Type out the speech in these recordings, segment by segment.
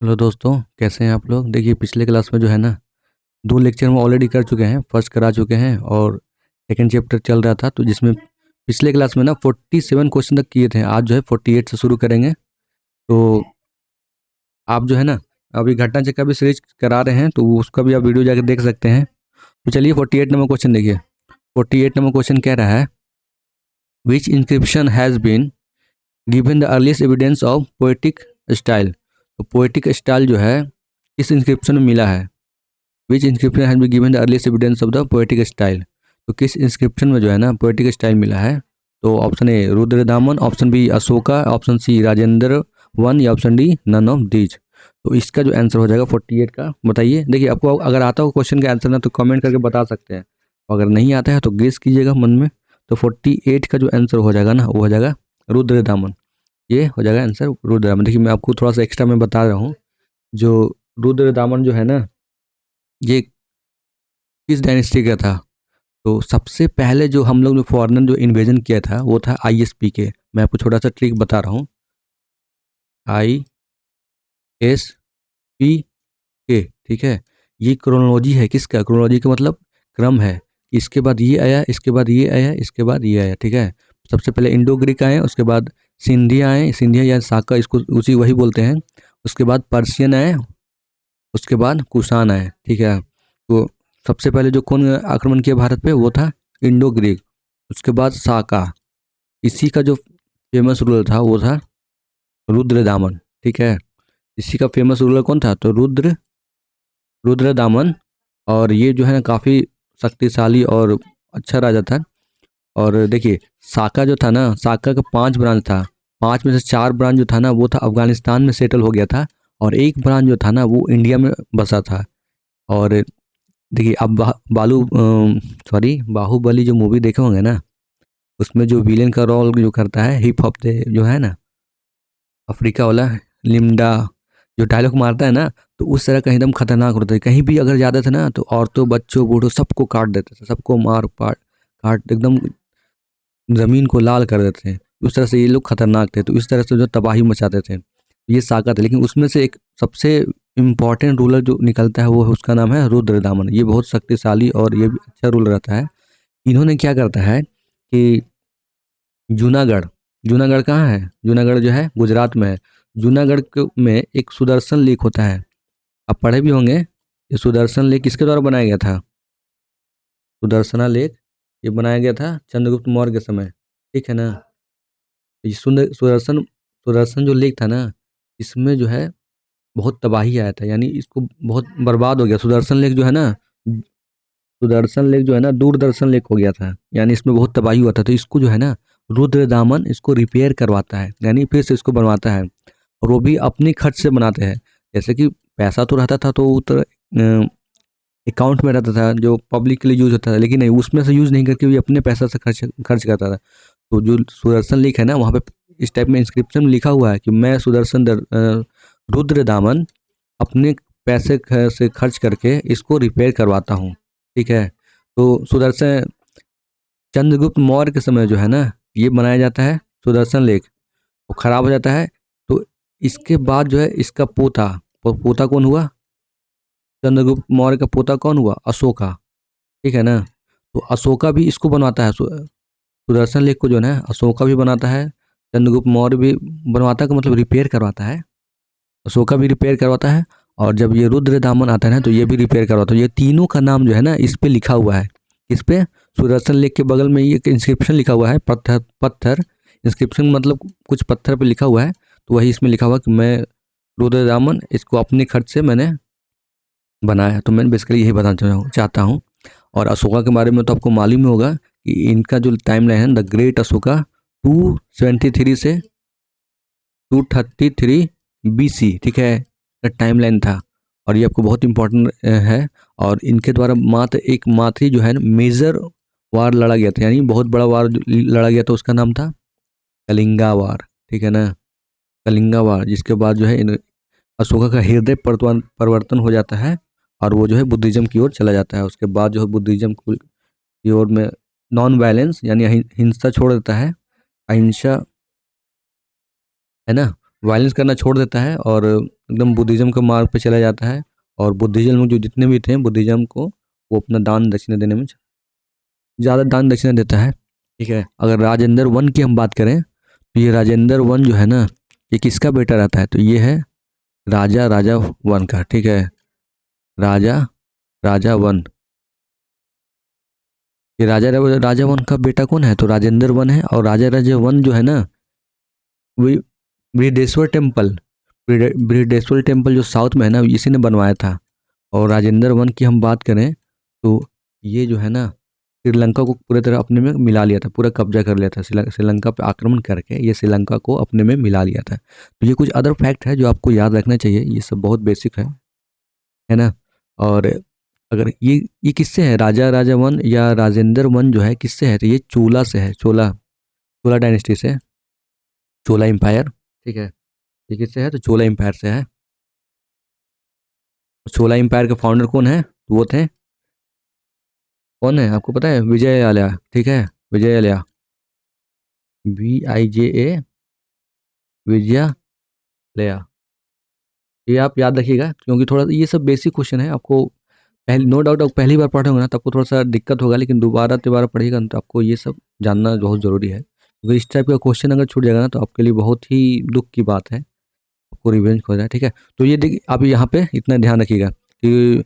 Hello दोस्तों, कैसे हैं आप लोग। देखिए, पिछले क्लास में जो है ना, 2 लेक्चर हम ऑलरेडी कर चुके हैं। फर्स्ट करा चुके हैं और सेकंड चैप्टर चल रहा था, तो जिसमें पिछले क्लास में ना 47 क्वेश्चन तक किए थे। आज जो है 48 से शुरू करेंगे। तो आप जो है ना, अभी घटना चक्र भी सीरीज करा रहे हैं, तो उसका भी आप वीडियो जाकर देख सकते हैं। तो चलिए 48 नंबर क्वेश्चन देखिए। 48 नंबर क्वेश्चन कह रहा है, which inscription has been given the earliest evidence of poetic style. तो पोएटिक स्टाइल जो है किस इंस्क्रिप्शन में मिला है। Which inscription has been given the earliest evidence of the poetic style. तो किस इंस्क्रिप्शन में जो है ना पोएटिक स्टाइल मिला है। तो option A Rudradaman, option B Ashoka, option C Rajendra one, या option D none of these. तो इसका जो आंसर हो जाएगा 48 का, बताइए। देखिए, आपको अगर आता हो क्वेश्चन का आंसर ना, तो कमेंट करके बता सकते हैं। अगर नहीं आता है तो गेस कीजिएगा मन में। तो 48 का जो आंसर हो जाएगा ना, वो हो जाएगा रुद्रदामन। ये हो जाएगा आंसर रुद्रदामन। देखिए, मैं आपको थोड़ा सा एक्स्ट्रा में बता रहा हूँ। जो रुद्रदामन जो है ना, ये किस डायनेस्टी का था। तो सबसे पहले जो हम लोग ने फॉरेनर जो इन्वेजन किया था, वो था ISP के। मैं आपको छोटा सा ट्रिक बता रहा हूँ। ISP के, ठीक है। ये क्रोनोलॉजी है। किसका क्रोनोलॉजी का मतलब क्रम है। इसके बाद ये आया, इसके बाद ये आया, इसके बाद ये आया, ठीक है। सबसे पहले इंडो ग्रीक आए, उसके बाद सिंधिया आए, सिंधिया या साका, इसको उसी वही बोलते हैं। उसके बाद पर्शियन आए, उसके बाद कुषाण आए, ठीक है। तो सबसे पहले जो कौन आक्रमण किया भारत पे, वो था इंडो ग्रीक। उसके बाद साका। इसी का जो फेमस रूलर था वो था रुद्रदामन, ठीक है। इसी का फेमस रूलर कौन था, तो रुद्रदामन। और ये जो है ना काफ़ी शक्तिशाली और अच्छा राजा था। और देखिए, साका जो था ना, साका का 5 ब्रांच था। 5 में से 4 ब्रांच जो था ना, वो था अफगानिस्तान में सेटल हो गया था। और एक ब्रांच जो था ना, वो इंडिया में बसा था। और देखिए, अब बाहुबली जो मूवी देखे होंगे ना, उसमें जो विलेन का रोल जो करता है, हिप हॉप जो है ना, अफ्रीका वाला लिम्डा, जो डायलॉग मारता है ना, तो उस तरह का एकदम खतरनाक होता है। कहीं भी अगर जाते थे ना, तो औरतों बच्चों बूढ़ों सबको काट देते थे, सबको मार पाट काट एकदम ज़मीन को लाल कर देते थे। उस तरह से ये लोग खतरनाक थे। तो इस तरह से जो तबाही मचाते थे, ये साका थे। लेकिन उसमें से एक सबसे इम्पॉर्टेंट रूलर जो निकलता है, वो उसका नाम है रुद्रदामन। ये बहुत शक्तिशाली और ये भी अच्छा रूलर रहता है। इन्होंने क्या करता है कि जूनागढ़, जूनागढ़ कहाँ है, जूनागढ़ जो है गुजरात में है। जूनागढ़ में एक सुदर्शन लेक होता है, आप पढ़े भी होंगे। ये सुदर्शन लेक किसके द्वारा बनाया गया था, सुदर्शना लेक। ये बनाया गया था चंद्रगुप्त मौर्य के समय, ठीक है ना। ये सुदर्शन सुदर्शन जो लेक था ना, इसमें जो है बहुत तबाही आया था, यानी इसको बहुत बर्बाद हो गया। सुदर्शन लेक जो है ना, सुदर्शन लेक जो है ना, दूरदर्शन लेक हो गया था, यानी इसमें बहुत तबाही हुआ था। तो इसको जो है ना, रुद्रदामन इसको रिपेयर करवाता है, यानी फिर से इसको बनवाता है। और वो भी अपने खर्च से बनाते हैं। जैसे कि पैसा तो रहता था, तो अकाउंट में रहता था जो पब्लिक के लिए यूज होता था, लेकिन नहीं, उसमें से यूज नहीं करके वो अपने पैसा से खर्च खर्च करता था। तो जो सुदर्शन लेक है ना, वहाँ पे इस टाइप में इंस्क्रिप्शन लिखा हुआ है कि मैं रुद्रदामन अपने पैसे से खर्च करके इसको रिपेयर करवाता हूँ, ठीक है। तो सुदर्शन चंद्रगुप्त मौर्य के समय जो है ना, ये बनाया जाता है सुदर्शन लेक, वो खराब हो जाता है। तो इसके बाद जो है इसका पोता, पोता कौन हुआ, चंद्रगुप्त मौर्य का पोता कौन हुआ, अशोका, ठीक है ना। तो अशोका भी इसको बनवाता है, सुदर्शन लेक को जो है ना, अशोका भी बनाता है, चंद्रगुप्त मौर्य भी बनवाता है, का मतलब रिपेयर करवाता है। अशोका भी रिपेयर करवाता है, और जब ये रुद्रदामन आता है ना, तो ये भी रिपेयर करवाता है। ये तीनों का नाम जो है ना, इस पे लिखा हुआ है। इस पे सुदर्शन लेक के बगल में ये इंस्क्रिप्शन लिखा हुआ है, पत्थर पत्थर इंस्क्रिप्शन मतलब कुछ पत्थर पे लिखा हुआ है। तो वही इसमें लिखा हुआ कि मैं रुद्रदामन इसको अपने खर्च से मैंने बनाया। तो मैं बेसिकली यही बताना चाहता हूँ। और अशोका के बारे में तो आपको मालूम ही होगा कि इनका जो टाइम लाइन है, द ग्रेट अशोका 273 से 233 BC, ठीक है, टाइम लाइन था। और ये आपको बहुत इंपॉर्टेंट है। और इनके द्वारा मात्र ही जो है ना, मेजर वार लड़ा गया था, यानी बहुत बड़ा वार लड़ा गया था। उसका नाम था कलिंगा वार, ठीक है ना, कलिंगा वार। जिसके बाद जो है अशोका का हृदय परिवर्तन हो जाता है, और वो जो है बुद्धिज्म की ओर चला जाता है। उसके बाद जो है बुद्धिज्म की ओर में नॉन वायलेंस यानी हिंसा छोड़ देता है, अहिंसा, है ना, वायलेंस करना छोड़ देता है और एकदम बुद्धिज़्म के मार्ग पे चला जाता है। और बुद्धिज़्म में जो जितने भी थे बुद्धिज़्म को वो अपना दान दक्षिणा देने में ज़्यादा दान दक्षिणा देता है। ठीक है, अगर राजेंद्र वन की हम बात करें तो ये राजेंद्र वन जो है ना, ये किसका बेटा रहता है? तो ये है राजा राजा वन का। ठीक है, राजा राजा वन, ये राजा राजा वन का बेटा कौन है? तो राजेंद्र वन है। और राजा राजा वन जो है ना, वही बृहदेश्वर टेम्पल, बृहदेश्वर टेम्पल जो साउथ में है ना, इसी ने बनवाया था। और राजेंद्र वन की हम बात करें तो ये जो है ना, श्रीलंका को पूरी तरह अपने में मिला लिया था, पूरा कब्जा कर लिया था। श्रीलंका पे आक्रमण करके ये श्रीलंका को अपने में मिला लिया था। तो ये कुछ अदर फैक्ट है जो आपको याद रखना चाहिए, ये सब बहुत बेसिक है ना। और अगर ये किससे है? राजा राजा वन या राजेंद्र वन जो है किससे है? तो ये चोला से है, चोला, चोला डायनेस्टी से, चोला एम्पायर। ठीक है, ये किससे है? तो चोला एम्पायर से है। चोला एम्पायर के फाउंडर कौन है? वो थे, कौन है आपको पता है? विजयालया। ठीक है, विजयालया, VIJA, विजयालया। ये आप याद रखिएगा क्योंकि थोड़ा ये सब बेसिक क्वेश्चन है। आपको पहले नो डाउट आप पहली बार पढ़ोगे ना तो आपको थोड़ा सा दिक्कत होगा, लेकिन दोबारा तिबारा पढ़िएगा ना तो आपको ये सब जानना बहुत ज़रूरी है। क्योंकि इस टाइप का क्वेश्चन अगर छूट जाएगा ना तो आपके लिए बहुत ही दुख की बात है, आपको रिवेंज हो जाए। ठीक है, तो ये देखिए आप यहाँ पे इतना ध्यान रखिएगा कि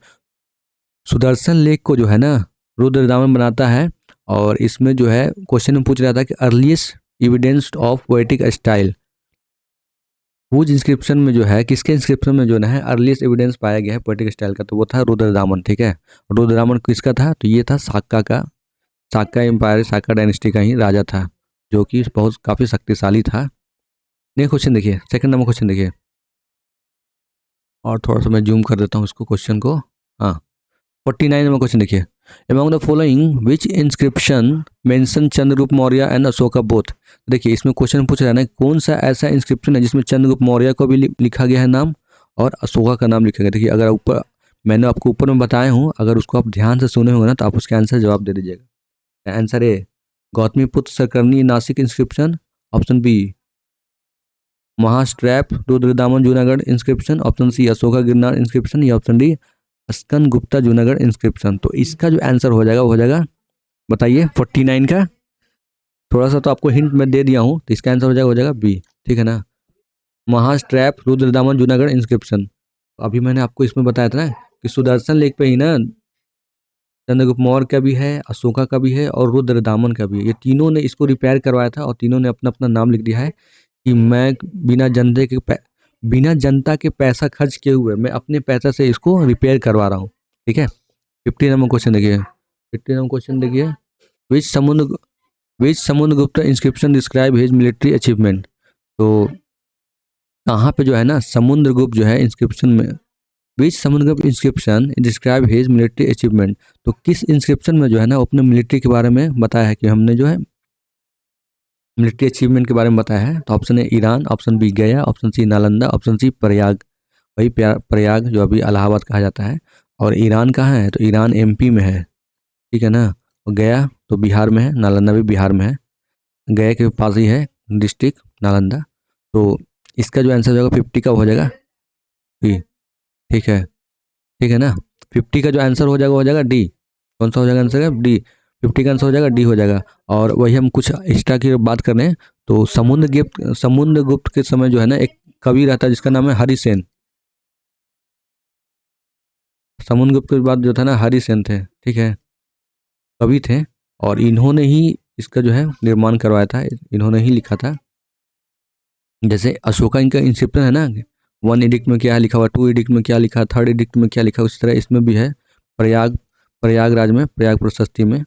सुदर्शन लेक को जो है ना रुद्रदामन बनाता है। और इसमें जो है क्वेश्चन में पूछ रहा था कि earliest evidence of poetic style whose inscription में जो है, किसके इंस्क्रिप्शन में जो है अर्लीस्ट एविडेंस पाया गया है पोएटिक स्टाइल का? तो वो था रुद्रदामन। ठीक है, रुद्रदामन किसका था? तो ये था साक्का का, साक्का एम्पायर, साक्का डायनेस्टी का ही राजा था, जो कि बहुत काफ़ी शक्तिशाली था। नेक्स्ट क्वेश्चन देखिए, सेकंड नंबर क्वेश्चन देखिए, और थोड़ा सा मैं जूम कर देता हूँ इसको क्वेश्चन को। हाँ, 49 नंबर क्वेश्चन देखिए, among the following which inscription mention Chandragupta Maurya and Ashoka both. देखिए इसमें क्वेश्चन पूछ रहा है ना, कौन सा ऐसा इंस्क्रिप्शन है जिसमें चंद्रगुप्त मौर्य को भी लिखा गया है नाम और अशोका का नाम लिखा गया। देखिए अगर ऊपर मैंने आपको ऊपर में बताया हूँ, अगर उसको आप ध्यान से सुने होंगे ना तो आप उसके आंसर जवाब दे दीजिएगा। Answer A Gautamiputra Satakarni Nasik inscription, option B Mahasatrap Rudradaman Junagadh inscription, option C Ashoka Girnar inscription, या option D Skanda Gupta Junagadh inscription. तो इसका जो आंसर हो जाएगा वो हो जाएगा, बताइए 49 का। थोड़ा सा तो आपको हिंट मैं दे दिया हूँ, तो इसका आंसर हो जाएगा बी। ठीक है ना, महास्ट्रैप रुद्रदामन जूनागढ़ इंस्क्रिप्शन। अभी मैंने आपको इसमें बताया था ना कि सुदर्शन लेक पे ही ना चंद्रगुप्त मौर्य का भी है, अशोका का भी है और रुद्रदामन का भी है। ये तीनों ने इसको रिपेयर करवाया था और तीनों ने अपना अपना नाम लिख दिया है कि मैं बिना जनता के पैसा खर्च किए हुए मैं अपने पैसा से इसको रिपेयर करवा रहा हूँ। ठीक है, 50 नंबर क्वेश्चन देखिए, 50 नंबर क्वेश्चन देखिए, which Samudragupta inscription describe his military achievement. तो कहाँ पे जो है ना समुद्रगुप्त जो है इंस्क्रिप्शन में, which Samudragupta inscription describe his military achievement. तो किस इंस्क्रिप्शन में जो है ना अपने मिलिट्री के बारे में बताया है कि हमने जो है मिलिट्री अचीवमेंट के बारे में बताया है। तो option A Eran, option B Gaya, option C Nalanda, option C Prayag. वही प्रयाग जो अभी इलाहाबाद कहा जाता है। और ईरान कहाँ है? तो ईरान MP में है। ठीक है ना, और गया तो बिहार में है, नालंदा भी बिहार में है, गया के पास ही है डिस्ट्रिक्ट नालंदा। तो इसका जो आंसर हो जाएगा 50 का हो जाएगा डी। ठीक है ना, 50 का जो आंसर हो जाएगा डी। कौन सा हो जाएगा आंसर? डी। 50 का आंसर हो जाएगा डी हो जाएगा। और वही हम कुछ एक्स्ट्रा की बात कर रहे हैं तो समुद्रगुप्त के समय जो है ना एक कवि रहता है जिसका नाम है हरिसेन। समुद्रगुप्त के बाद जो था ना हरिसेन थे। ठीक है, कवि थे और इन्होंने ही इसका जो है निर्माण करवाया था, इन्होंने ही लिखा था। जैसे अशोका इनका इंस्क्रिप्शन है ना, 1 एडिक्ट में क्या लिखा हुआ, 2 एडिक्ट में क्या लिखा, 3rd एडिक्ट में क्या लिखा, उसी तरह इसमें भी है प्रयागराज में प्रयाग प्रशस्ति में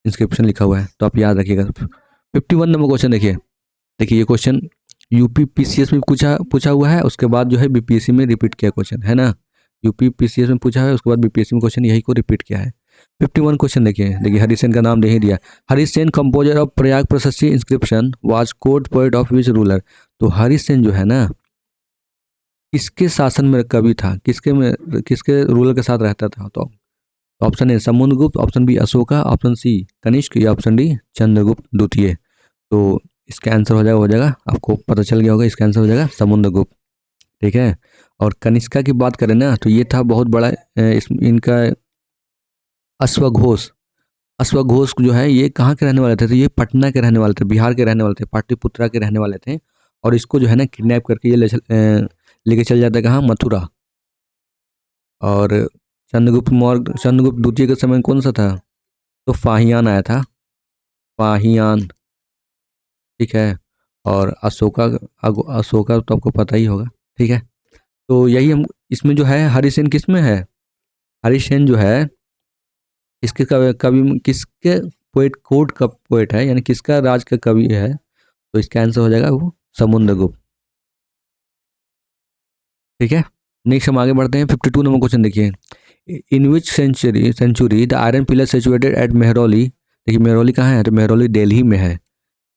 इंस्क्रिप्शन लिखा हुआ है। तो आप याद रखिएगा। 51 नंबर क्वेश्चन देखिए, ये क्वेश्चन यूपी PCS में पूछा हुआ है, उसके बाद जो है BPSC में रिपीट किया क्वेश्चन है ना। यूपी PCS में पूछा है, उसके बाद BPSC में क्वेश्चन यही को रिपीट किया है। 51 क्वेश्चन देखिए हरिसेन का नाम दे ही दिया। हरिसेन कंपोजर ऑफ प्रयाग प्रशस्ति inscription was court poet of which ruler. तो हरिसेन जो है ना किसके शासन में कवि था, किसके रूलर के साथ रहता था? तो option A Samudragupta, option B Ashoka, option C Kanishka, या ऑप्शन डी चंद्रगुप्त द्वितीय। तो इसका आंसर हो जाएगा, आपको पता चल गया होगा, इसका आंसर हो जाएगा समुद्रगुप्त। ठीक है। और कनिष्का की बात करें ना तो ये था बहुत बड़ा इनका अश्वघोष। अश्वघोष जो है ये कहाँ के रहने वाले थे? तो ये पटना के रहने वाले थे, बिहार के रहने वाले थे, पाटलिपुत्रा के रहने वाले थे। और इसको जो है ना किडनैप करके ये लेके चल जाता है कहाँ? मथुरा। और चंद्रगुप्त द्वितीय के समय कौन सा था? तो फाहियान आया था, फाहियान। ठीक है। और अशोका तो आपको पता ही होगा। ठीक है। तो यही हम इसमें जो है हरिसेन किस में है? हरिसेन जो है इसके कवि किसके पोएट कोर्ट का पोएट है, यानी किसका राज का कवि है? तो इसका आंसर हो जाएगा वो समुद्रगुप्त। ठीक है। नेक्स्ट हम आगे बढ़ते हैं। 52 नंबर क्वेश्चन देखिए। In which century the iron pillar situated at Mehrauli, देखिए मेहरौली कहाँ है? तो मेहरौली दिल्ली में है,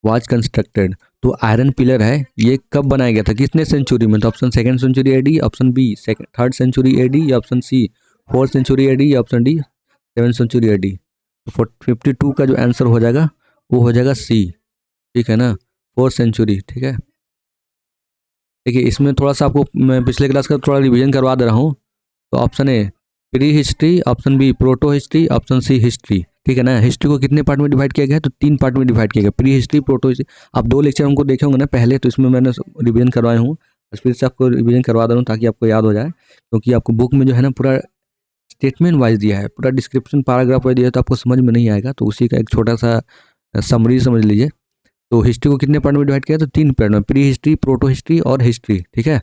वाज कंस्ट्रक्टेड। तो आयरन पिलर है ये कब बनाया गया था, कितने सेंचुरी में? तो option second century AD, option B third century AD, या option C fourth century AD, या option D seven century AD. तो 52 का जो आंसर हो जाएगा वो हो जाएगा सी। ठीक है ना, फोर्थ सेंचुरी। ठीक है। देखिए इसमें थोड़ा सा आपको मैं पिछले क्लास का थोड़ा रिवीजन करवा दे रहा हूँ। तो option A prehistory, option B protohistory, option C history. ठीक है ना। हिस्ट्री को कितने पार्ट में डिवाइड किया गया है? तो 3 पार्ट में डिवाइड किया गया, प्री हिस्ट्री, प्रोटो हिस्ट्री। आप 2 लेक्चर हमको देखे होंगे ना पहले, तो इसमें मैंने रिवीजन करवाए हूँ, फिर से आपको रिवीजन करवा दे रहा हूँ ताकि आपको याद हो जाए। क्योंकि आपको बुक में जो है ना पूरा स्टेटमेंट वाइज दिया है, पूरा डिस्क्रिप्शन पैराग्राफ वाइज दिया है, तो आपको समझ में नहीं आएगा। तो उसी का एक छोटा सा समरी समझ लीजिए। तो हिस्ट्री को कितने पार्ट में डिवाइड किया? तो 3 पार्ट में, प्री हिस्ट्री, प्रोटो हिस्ट्री और हिस्ट्री। ठीक है।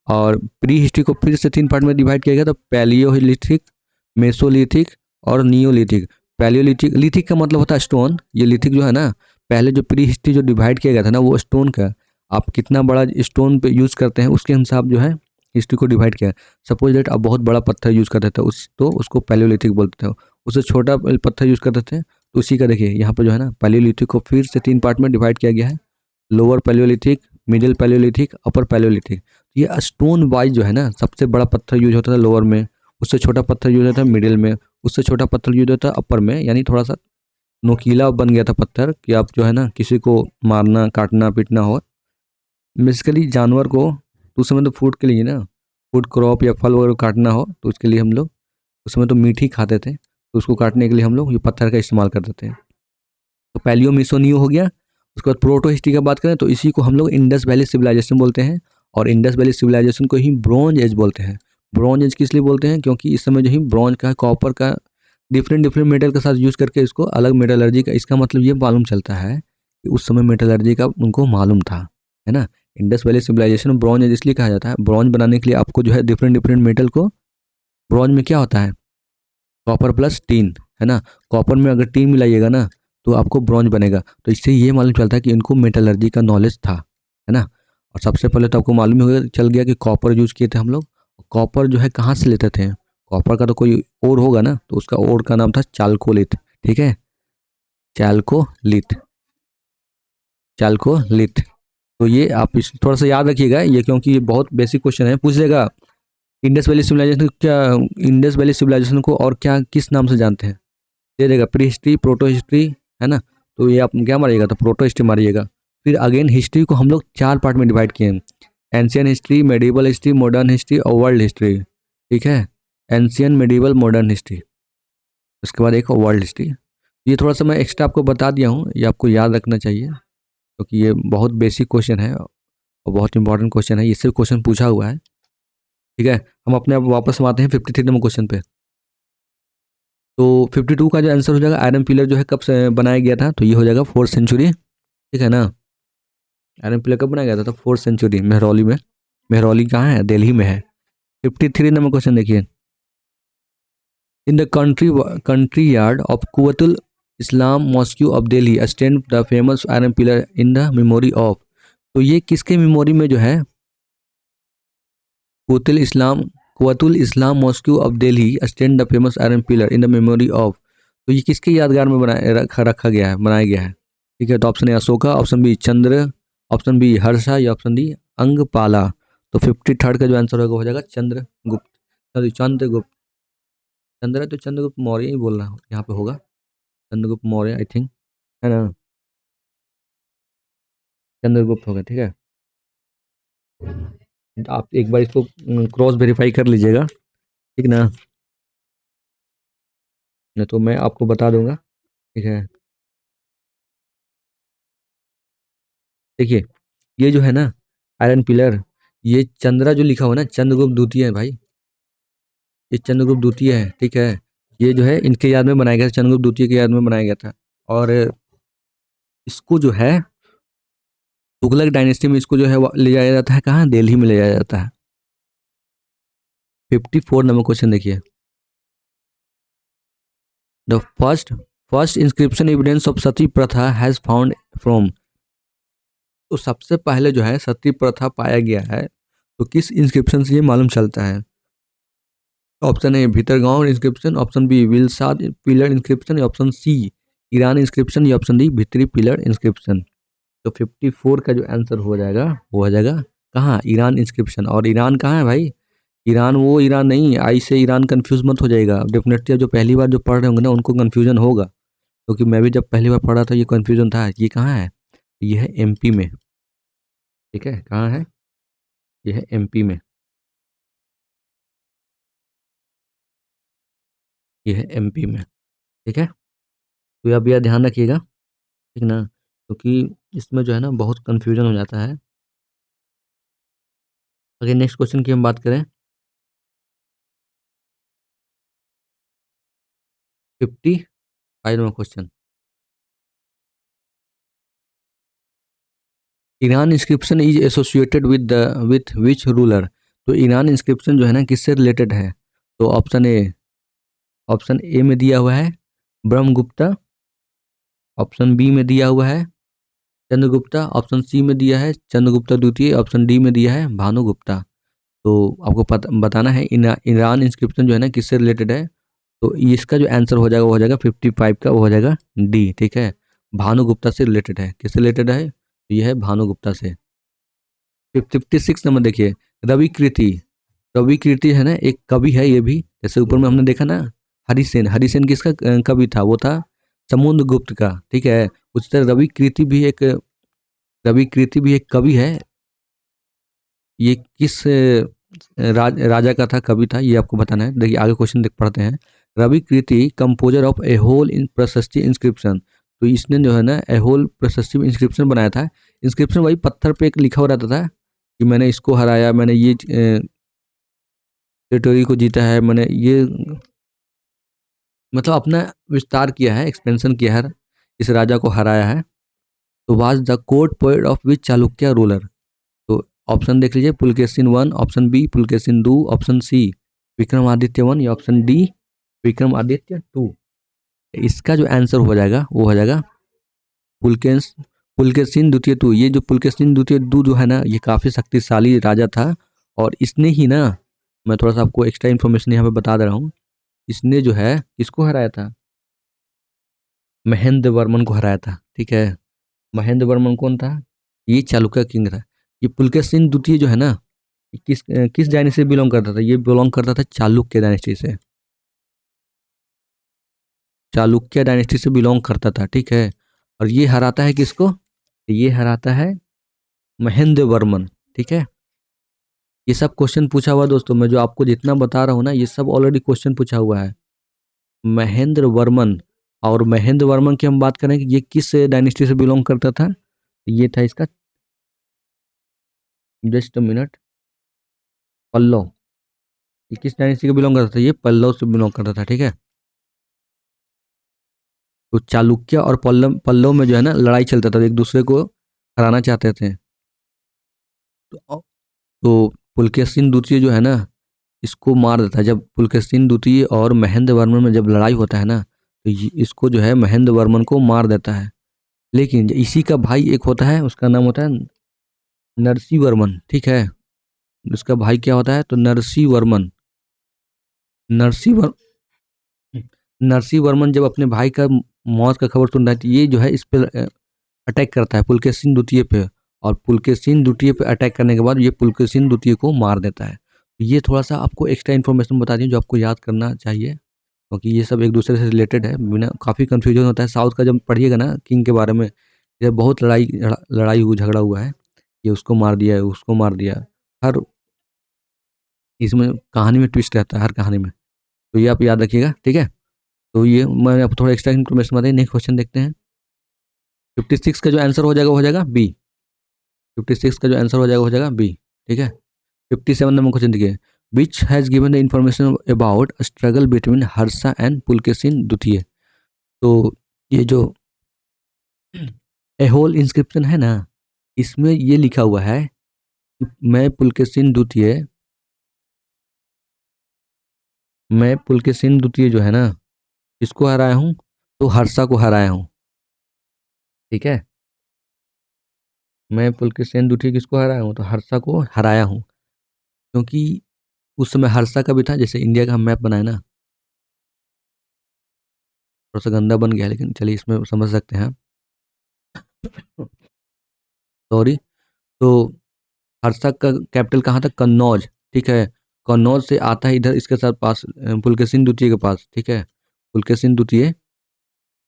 और प्री हिस्ट्री को फिर से 3 पार्ट में डिवाइड किया गया, तो पैलियोलिथिक, मेसोलिथिक और नियोलिथिक। पैलियोलिथिक, लिथिक का मतलब होता है स्टोन, ये लिथिक जो है ना, पहले जो प्री हिस्ट्री जो डिवाइड किया गया था ना वो स्टोन का, आप कितना बड़ा स्टोन पे यूज़ करते हैं उसके हिसाब जो है हिस्ट्री को डिवाइड किया। सपोज दैट आप बहुत बड़ा पत्थर यूज़ करते थे तो उसको पैलियोलिथिक बोलते थे। उससे छोटा पत्थर यूज़ करते थे तो उसी का देखिए यहाँ पर जो है ना पैलियोलिथिक को फिर से 3 पार्ट में डिवाइड किया गया है, लोअर पैलियोलिथिक, मिडिल पैलियोलिथिक, अपर पैलियोलिथिक। ये स्टोन वाइज जो है ना सबसे बड़ा पत्थर यूज होता था लोअर में, उससे छोटा पत्थर यूज होता था मिडिल में, उससे छोटा पत्थर यूज होता था अपर में, यानी थोड़ा सा नोकीला बन गया था पत्थर कि आप जो है ना किसी को मारना काटना पीटना हो। बेसिकली जानवर को तो उस समय तो फूड के लिए ना, फूड क्रॉप या फल वगैरह काटना हो तो उसके लिए हम लोग उस समय तो मीट ही खाते थे, तो उसको काटने के लिए हम लोग ये पत्थर का इस्तेमाल करते थे। तो पैलियो मिसोनियो हो गया। उसके बाद प्रोटो हिस्ट्री की बात करें तो इसी को हम लोग इंडस वैली सिविलाइजेशन बोलते हैं, और इंडस वैली सिविलाइजेशन को ही ब्रॉन्ज एज बोलते हैं। ब्रॉन्ज एज किस लिए बोलते हैं? क्योंकि इस समय जो ही ब्रॉन्ज का, कॉपर का डिफरेंट डिफरेंट मेटल के साथ यूज करके इसको अलग मेटलर्जी का, इसका मतलब ये मालूम चलता है कि उस समय मेटलर्जी का उनको मालूम था, है ना। Indus valley civilisation bronze age इसलिए कहा जाता है, ब्रॉन्ज बनाने के लिए आपको जो है डिफरेंट डिफरेंट मेटल को, ब्रॉन्ज में क्या होता है? कॉपर प्लस टीन, है ना। कॉपर में अगर टीन मिलाइएगा ना तो आपको ब्रॉन्ज बनेगा। तो इससे ये मालूम चलता है कि इनको मेटलर्जी का नॉलेज था, है ना। और सबसे पहले तो आपको मालूम हो गया चल गया कि कॉपर यूज किए थे हम लोग। कॉपर जो है कहाँ से लेते थे? कॉपर का तो कोई और होगा ना, तो उसका और का नाम था चाल्कोलिथ। ठीक है, चाल्कोलिथ, चाल्कोलिथ। तो ये आप थोड़ा सा याद रखिएगा ये, क्योंकि ये बहुत बेसिक क्वेश्चन है, पूछ लेगा। इंडस वैली सिविलाइजेशन क्या, इंडस वैली सिविलाइजेशन को और क्या किस नाम से जानते हैं? दे देगा प्री हिस्ट्री, प्रोटो हिस्ट्री, है ना। तो ये आप क्या मारिएगा? तो प्रोटो हिस्ट्री मारिएगा। फिर अगेन हिस्ट्री को हम लोग 4 पार्ट में डिवाइड किए हैं, ancient history, medieval history, modern history और वर्ल्ड हिस्ट्री। ठीक है, एंशियन, मेडिवल, मॉडर्न हिस्ट्री, उसके बाद एक वर्ल्ड हिस्ट्री। ये थोड़ा सा मैं एक्स्ट्रा आपको बता दिया हूँ, ये आपको याद रखना चाहिए क्योंकि ये बहुत बेसिक क्वेश्चन है और बहुत इंपॉर्टेंट क्वेश्चन है, इससे क्वेश्चन पूछा हुआ है। ठीक है, हम अपने आप वापस आते हैं 53 नंबर क्वेश्चन पे। तो 52 का जो आंसर हो जाएगा, आयरन पिलर जो है कब से बनाया गया था? तो ये हो जाएगा 4th सेंचुरी। ठीक है ना। आयरन पिलर कब बनाया गया था? तो 4th सेंचुरी, मेहरौली में। मेहरौली कहाँ है? दिल्ली में है। 53 नंबर क्वेश्चन देखिए। In the courtyard of Quwwatul Islam mosque of Delhi stand the famous iron pillar in the memory of. तो ये किसके मेमोरी में जो है Quwwatul Islam mosque of Delhi stand the famous iron pillar in the memory of. तो ये किसके यादगार में रखा गया है, बनाया गया है? ठीक है, तो option A Ashoka, option B Chandra, option B Harsha, या ऑप्शन डी अंगपाला। तो 53rd का जो आंसर होगा हो जाएगा चंद्रगुप्त, सॉरी चंद्रगुप्त। चंद्र है तो चंद्रगुप्त मौर्य ही बोल रहा हूँ यहाँ पे होगा, चंद्रगुप्त मौर्य आई थिंक, है ना। चंद्रगुप्त हो गया, ठीक है। आप एक बार इसको क्रॉस वेरीफाई कर लीजिएगा, ठीक ना, नहीं तो मैं आपको बता दूंगा, ठीक है। देखिए, ये जो है ना आयरन पिलर, ये चंद्रा जो लिखा हुआ है ना, चंद्रगुप्त द्वितीय है भाई, ये चंद्रगुप्त द्वितीय है, ठीक है। ये जो है इनके याद में बनाया गया था, चंद्रगुप्त द्वितीय के याद में बनाया गया था। और इसको जो है तुगलक डायनेस्टी में इसको जो है ले जाया जाता है, कहाँ, दिल्ली में ले जाया जाता है। 54 नंबर क्वेश्चन देखिए। The first inscription evidence of sati प्रथा हैज फाउंड फ्रॉम, तो सबसे पहले जो है सती प्रथा पाया गया है, तो किस इंस्क्रिप्शन से ये मालूम चलता है? Option A Bhitargaon inscription, option B Bilsad pillar inscription, option C Eran inscription, या option D Bhitari pillar inscription. तो 54 का जो आंसर हो जाएगा वो हो जाएगा कहाँ, ईरान इंस्क्रिप्शन। और ईरान कहाँ है भाई? ईरान वो ईरान नहीं, आई से ईरान कंफ्यूज मत हो जाएगा। डेफिनेटली जो पहली बार जो पढ़ रहे होंगे ना उनको कंफ्यूजन होगा, क्योंकि मैं भी जब पहली बार पढ़ा था ये कंफ्यूजन था। ये कहाँ है? ये है एमपी में, ठीक है। कहाँ है? ये है एमपी में, ये है एमपी में, ठीक है। तो आप यह ध्यान रखिएगा, ठीक ना, क्योंकि इसमें जो है ना बहुत कंफ्यूजन हो जाता है। अगर नेक्स्ट क्वेश्चन की हम बात करें, 55 question, Iran inscription is associated with which ruler. तो ईरान इंस्क्रिप्शन जो है ना किससे रिलेटेड है? तो ऑप्शन ए में दिया हुआ है ब्रह्मगुप्ता, ऑप्शन बी में दिया हुआ है चंद्रगुप्ता, ऑप्शन सी में दिया है चंद्रगुप्ता द्वितीय, ऑप्शन डी में दिया है भानुगुप्ता। तो आपको बताना है ईरान इंस्क्रिप्शन जो है ना किससे रिलेटेड है। तो इसका जो आंसर हो जाएगा वो हो जाएगा 55 का, वो हो जाएगा डी, ठीक है। भानुगुप्ता से रिलेटेड है। किससे रिलेटेड है? तो ये है भानुगुप्ता से। 56 नंबर देखिए, रवि कीर्ति। रवि कीर्ति है ना एक कवि है, ये भी जैसे ऊपर में हमने देखा ना हरिसेन, हरिसेन किसका कवि था? वो था समुद्रगुप्त का, ठीक है। उसी तरह रवि कीर्ति भी एक कवि है। ये किस राजा का था, कवि था, ये आपको बताना है। देखिए आगे क्वेश्चन देख पढ़ते हैं। रवि कीर्ति कंपोजर ऑफ ए होल इन प्रशस्ति इंस्क्रिप्शन। तो इसने जो है ना ए होल प्रशस्ति इंस्क्रिप्शन बनाया था। इंस्क्रिप्शन वही पत्थर पे एक लिखा हुआ रहता था कि मैंने इसको हराया, मैंने ये टेरिटोरी को जीता है, मैंने ये मतलब अपना विस्तार किया है, एक्सपेंशन किया है, इस राजा को हराया है। तो was the court poet of which Chalukya ruler. तो ऑप्शन देख लीजिए, Pulakeshin one, option B Pulakeshin two, option C Vikramaditya one, या ऑप्शन डी विक्रमादित्य टू। इसका जो आंसर हो जाएगा वो हो जाएगा पुलकेश पुलकेशिन द्वितीय टू। ये जो पुलकेशिन द्वितीय टू जो है ना ये काफ़ी शक्तिशाली राजा था, और इसने ही ना, मैं थोड़ा सा आपको एक्स्ट्रा इन्फॉर्मेशन यहाँ पे बता दे रहा हूँ, इसने जो है किसको हराया था? महेंद्र वर्मन को हराया था, ठीक है। महेंद्र वर्मन कौन था? ये चालुक्य किंग था। ये पुलकेशिन द्वितीय जो है ना ये किस डायनेस्टी से बिलोंग करता था? ये बिलोंग करता था चालुक्य डायनेस्टी से, चालुक्य डायनेस्टी से बिलोंग करता था, ठीक है। और ये हराता है किसको? ये हराता है महेंद्र वर्मन, ठीक है। ये सब क्वेश्चन पूछा हुआ दोस्तों, मैं जो आपको जितना बता रहा हूँ ना ये सब ऑलरेडी क्वेश्चन पूछा हुआ है। महेंद्र वर्मन, और महेंद्र वर्मन की हम बात करें कि ये किस डायनेस्टी से बिलोंग करता था, ये था इसका, जस्ट मिनट, पल्लव। ये किस डायनेस्टी से बिलोंग करता था? ये पल्लव से बिलोंग करता था, ठीक है। तो चालुक्य और पल्लव पल्लव में जो है ना लड़ाई चलता था, एक दूसरे को हराना चाहते थे। तो पुलकेशिन द्वितीय जो है ना इसको मार देता है। जब पुलकेशिन द्वितीय और महेंद्र वर्मन में जब लड़ाई होता है ना तो इसको जो है महेंद्र वर्मन को मार देता है। लेकिन इसी का भाई एक होता है, उसका नाम होता है नरसी वर्मन, ठीक है। उसका भाई क्या होता है? तो नरसी वर्मन। नरसी वर नरसी वर्मन जब अपने भाई का मौत का खबर सुनता है तो ये जो है इस पर अटैक करता है पुलकेशिन द्वितीय पे, और पुलकेशिन द्वितीय पे अटैक करने के बाद ये पुलकेशिन द्वितीय को मार देता है। तो ये थोड़ा सा आपको एक्स्ट्रा इन्फॉर्मेशन बता दी जो आपको याद करना चाहिए, क्योंकि ये सब एक दूसरे से रिलेटेड है। बिना काफ़ी कन्फ्यूजन होता है साउथ का जब पढ़िएगा ना किंग के बारे में, ये बहुत लड़ाई हुई, झगड़ा हुआ है, ये उसको मार दिया है, उसको मार दिया। हर इसमें कहानी में ट्विस्ट रहता है, हर कहानी में। तो ये आप याद रखिएगा, ठीक है। तो ये मैंने आपको थोड़ा एक्स्ट्रा इन्फॉर्मेशन बताई। नेक्स्ट क्वेश्चन देखते हैं। 56 का जो आंसर हो जाएगा वो हो जाएगा बी। 56 का जो आंसर हो जाएगा बी, ठीक है। 57 नंबर क्वेश्चन देखिए। Which has given the information about struggle between Harsha and Pulakeshin द्वितीय। तो ये जो एहोल इंस्क्रिप्शन है ना, इसमें ये लिखा हुआ है कि मैं पुलकेशिन द्वितीय जो है ना, किसको हराया हूँ, तो हर्षा को हराया हूँ, ठीक है। मैं पुलकेशिन द्वितीय किसको हराया हूँ, तो हर्षा को हराया हूँ। क्योंकि उस समय हर्षा का भी था, जैसे इंडिया का हम मैप बनाए ना, थोड़ा सा गंदा बन गया, लेकिन चलिए इसमें समझ सकते हैं। सॉरी। तो हर्षा का कैपिटल कहाँ था, कन्नौज, ठीक है। कन्नौज से आता है इधर इसके साथ पास पुलकेशिन द्वितीय के पास, ठीक है। पुलकेशिन द्वितीय,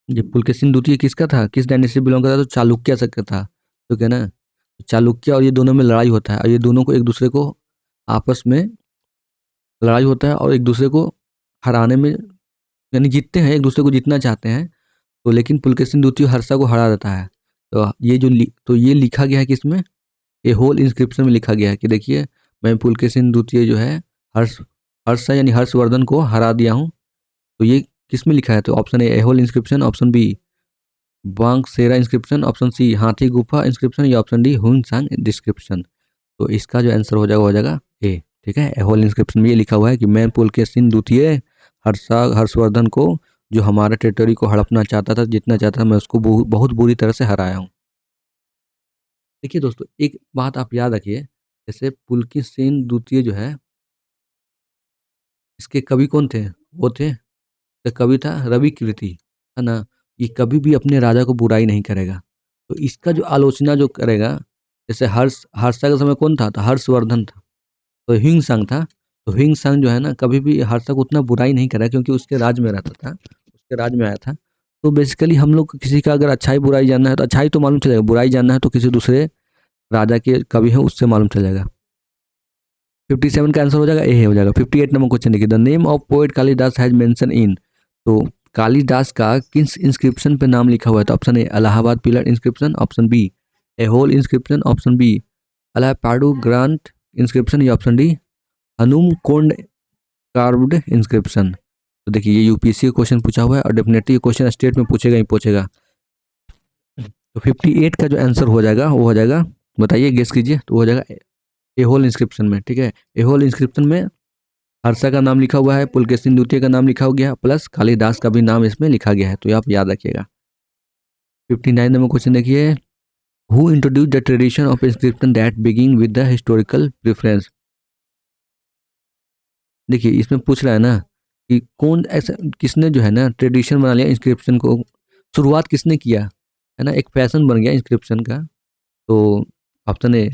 ये पुलकेशिन द्वितीय किसका था, किस डायनेस्टी बिलोंग करता था, तो चालुक्य से का था, ठीक है ना। चालुक्य और ये दोनों में लड़ाई होता है, और ये दोनों को एक दूसरे को आपस में लड़ाई होता है, और एक दूसरे को हराने में, यानी जीतते हैं, एक दूसरे को जीतना चाहते हैं। तो लेकिन पुलकेशिन द्वितीय हर्षा को हरा देता है। तो तो ये लिखा गया है कि इसमें, ये होल इंस्क्रिप्शन में लिखा गया है कि देखिए, मैं पुलकेशिन द्वितीय जो है हर्ष हर्षा यानी हर्षवर्धन को हरा दिया हूँ। तो ये किस में लिखा है, तो option A whole inscription, option B Banskhera inscription, option C Hathi Gufa inscription, या ऑप्शन डी हुनसांग डिस्क्रिप्शन। तो इसका जो आंसर हो जाएगा ए, ठीक है। होल इंस्क्रिप्शन में ये लिखा हुआ है कि मैं पुलकेशिन द्वितीय हर्षवर्धन को, जो हमारा टेरिटरी को हड़पना चाहता था, जीतना चाहता था, मैं उसको बहुत बुरी तरह से हराया हूँ। देखिए दोस्तों, एक बात आप याद रखिए, जैसे पुलकेशिन द्वितीय जो है, इसके कवि कौन थे, वो थे, तो कवि था रवि कीर्ति, है ना। ये कभी भी अपने राजा को बुराई नहीं करेगा। तो इसका जो आलोचना जो करेगा, जैसे हर्षा के समय कौन था, तो हर्षवर्धन था, तो हिंग संग था। तो हिंग संग जो है ना, कभी भी हर्षा को उतना बुराई नहीं करा, क्योंकि उसके राज में रहता था, उसके राज में आया था। तो बेसिकली हम लोग किसी का अगर अच्छाई बुराई जानना है, तो अच्छाई तो मालूम चलेगा, बुराई जानना है तो किसी दूसरे राजा के कवि है उससे मालूम चल जाएगा। 57 का आंसर हो जाएगा ए, हो जाएगा। 58 नंबर क्वेश्चन देखिए। The name of poet Kalidas has mention in. तो कालिदास का किस इंस्क्रिप्शन पे नाम लिखा हुआ है, तो option A Allahabad pillar inscription, option B A whole inscription, option B Alapadu grant inscription, या option D Hanamkonda carved inscription. तो देखिए, ये यूपीएससी का क्वेश्चन पूछा हुआ है, और डेफिनेटली ये क्वेश्चन स्टेट में पूछेगा ही पूछेगा। तो 58 का जो आंसर हो जाएगा वो हो जाएगा, बताइए गेस कीजिए, तो हो जाएगा ए होल इंस्क्रिप्शन में, ठीक है। ए होल इंस्क्रिप्शन में हर्षा का नाम लिखा हुआ है, पुलकेशिन द्वितीय का नाम लिखा हो गया, प्लस कालिदास का भी नाम इसमें लिखा गया है, तो ये आप याद रखिएगा। 59 नंबर क्वेश्चन देखिए। Who introduce the tradition of inscription that begin with the historical preference. देखिए, इसमें पूछ रहा है ना कि कौन ऐसा, किसने जो है ना ट्रेडिशन बना लिया इंस्क्रिप्शन को, शुरुआत किसने किया, है ना, एक फैशन बन गया इंस्क्रिप्शन का। तो option A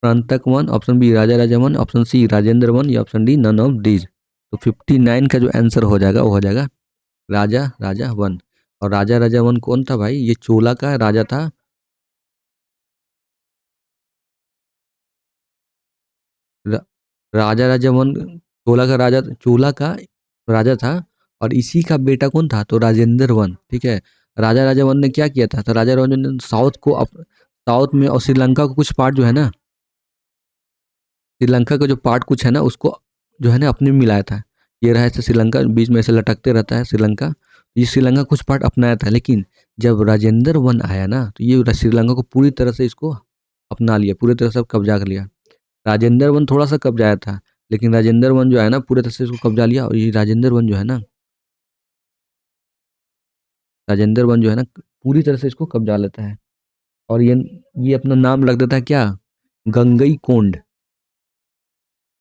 Parantaka one, option B Raja Raja one, option C Rajendra one, या option D none of these. तो 59 का जो आंसर हो जाएगा वो हो जाएगा राजा राजा वन। और राजा राजा वन कौन था भाई, ये चोला का राजा था। र, राजा राजा वन चोला का राजा था। और इसी का बेटा कौन था, तो राजेंद्र वन, ठीक है। राजा राजा वन ने क्या किया था, तो राजा राजा ने साउथ में और श्रीलंका को कुछ पार्ट जो है ना, श्रीलंका का जो पार्ट कुछ है ना, उसको जो है ना अपने में मिलाया था। ये रहा ऐसे, श्रीलंका बीच में ऐसे लटकते रहता है श्रीलंका। ये श्रीलंका कुछ पार्ट अपनाया था, लेकिन जब राजेंद्र वन आया ना, तो ये श्रीलंका को पूरी तरह से इसको अपना लिया, पूरी तरह से कब्जा कर लिया। राजेंद्र वन थोड़ा सा कब्जाया था, लेकिन राजेंद्र वन जो है ना पूरे तरह से इसको कब्जा लिया। और ये राजेंद्र वन जो है ना, राजेंद्र वन जो है ना पूरी तरह से इसको कब्जा लेता है। और ये अपना नाम रख देता है क्या, गंगई कोंड।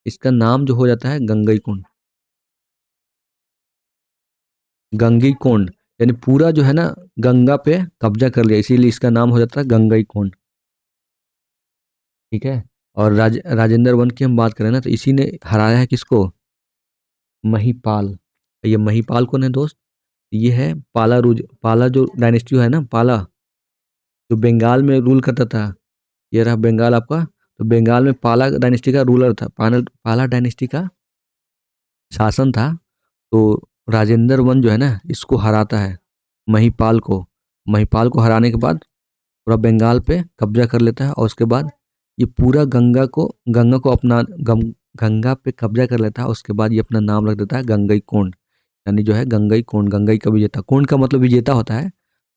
इसका नाम जो हो जाता है गंगई कोंड, गंगई कोंड, यानी पूरा जो है ना गंगा पे कब्जा कर लिया, इसीलिए इसका नाम हो जाता है गंगई कोंड, ठीक है। और राजेंद्र वन की हम बात करें ना, तो इसी ने हराया है किसको, महिपाल। ये महिपाल कौन है दोस्त, ये है पाला जो डायनेस्टी है ना, पाला, जो बंगाल में रूल करता था, ये रहा बंगाल आपका। तो बंगाल में पाला डायनेस्टी का रूलर था, पाला डायनेस्टी का शासन था। तो राजेंद्र वन जो है ना, इसको हराता है महिपाल को। महिपाल को हराने के बाद पूरा बंगाल पे कब्जा कर लेता है, और उसके बाद ये पूरा गंगा को अपना गंगा पे कब्जा कर लेता है। उसके बाद ये अपना नाम रख देता है गंगई कोंड, यानी जो है गंगई कोंड, गंगई का विजेता। कोंड का मतलब विजेता होता है।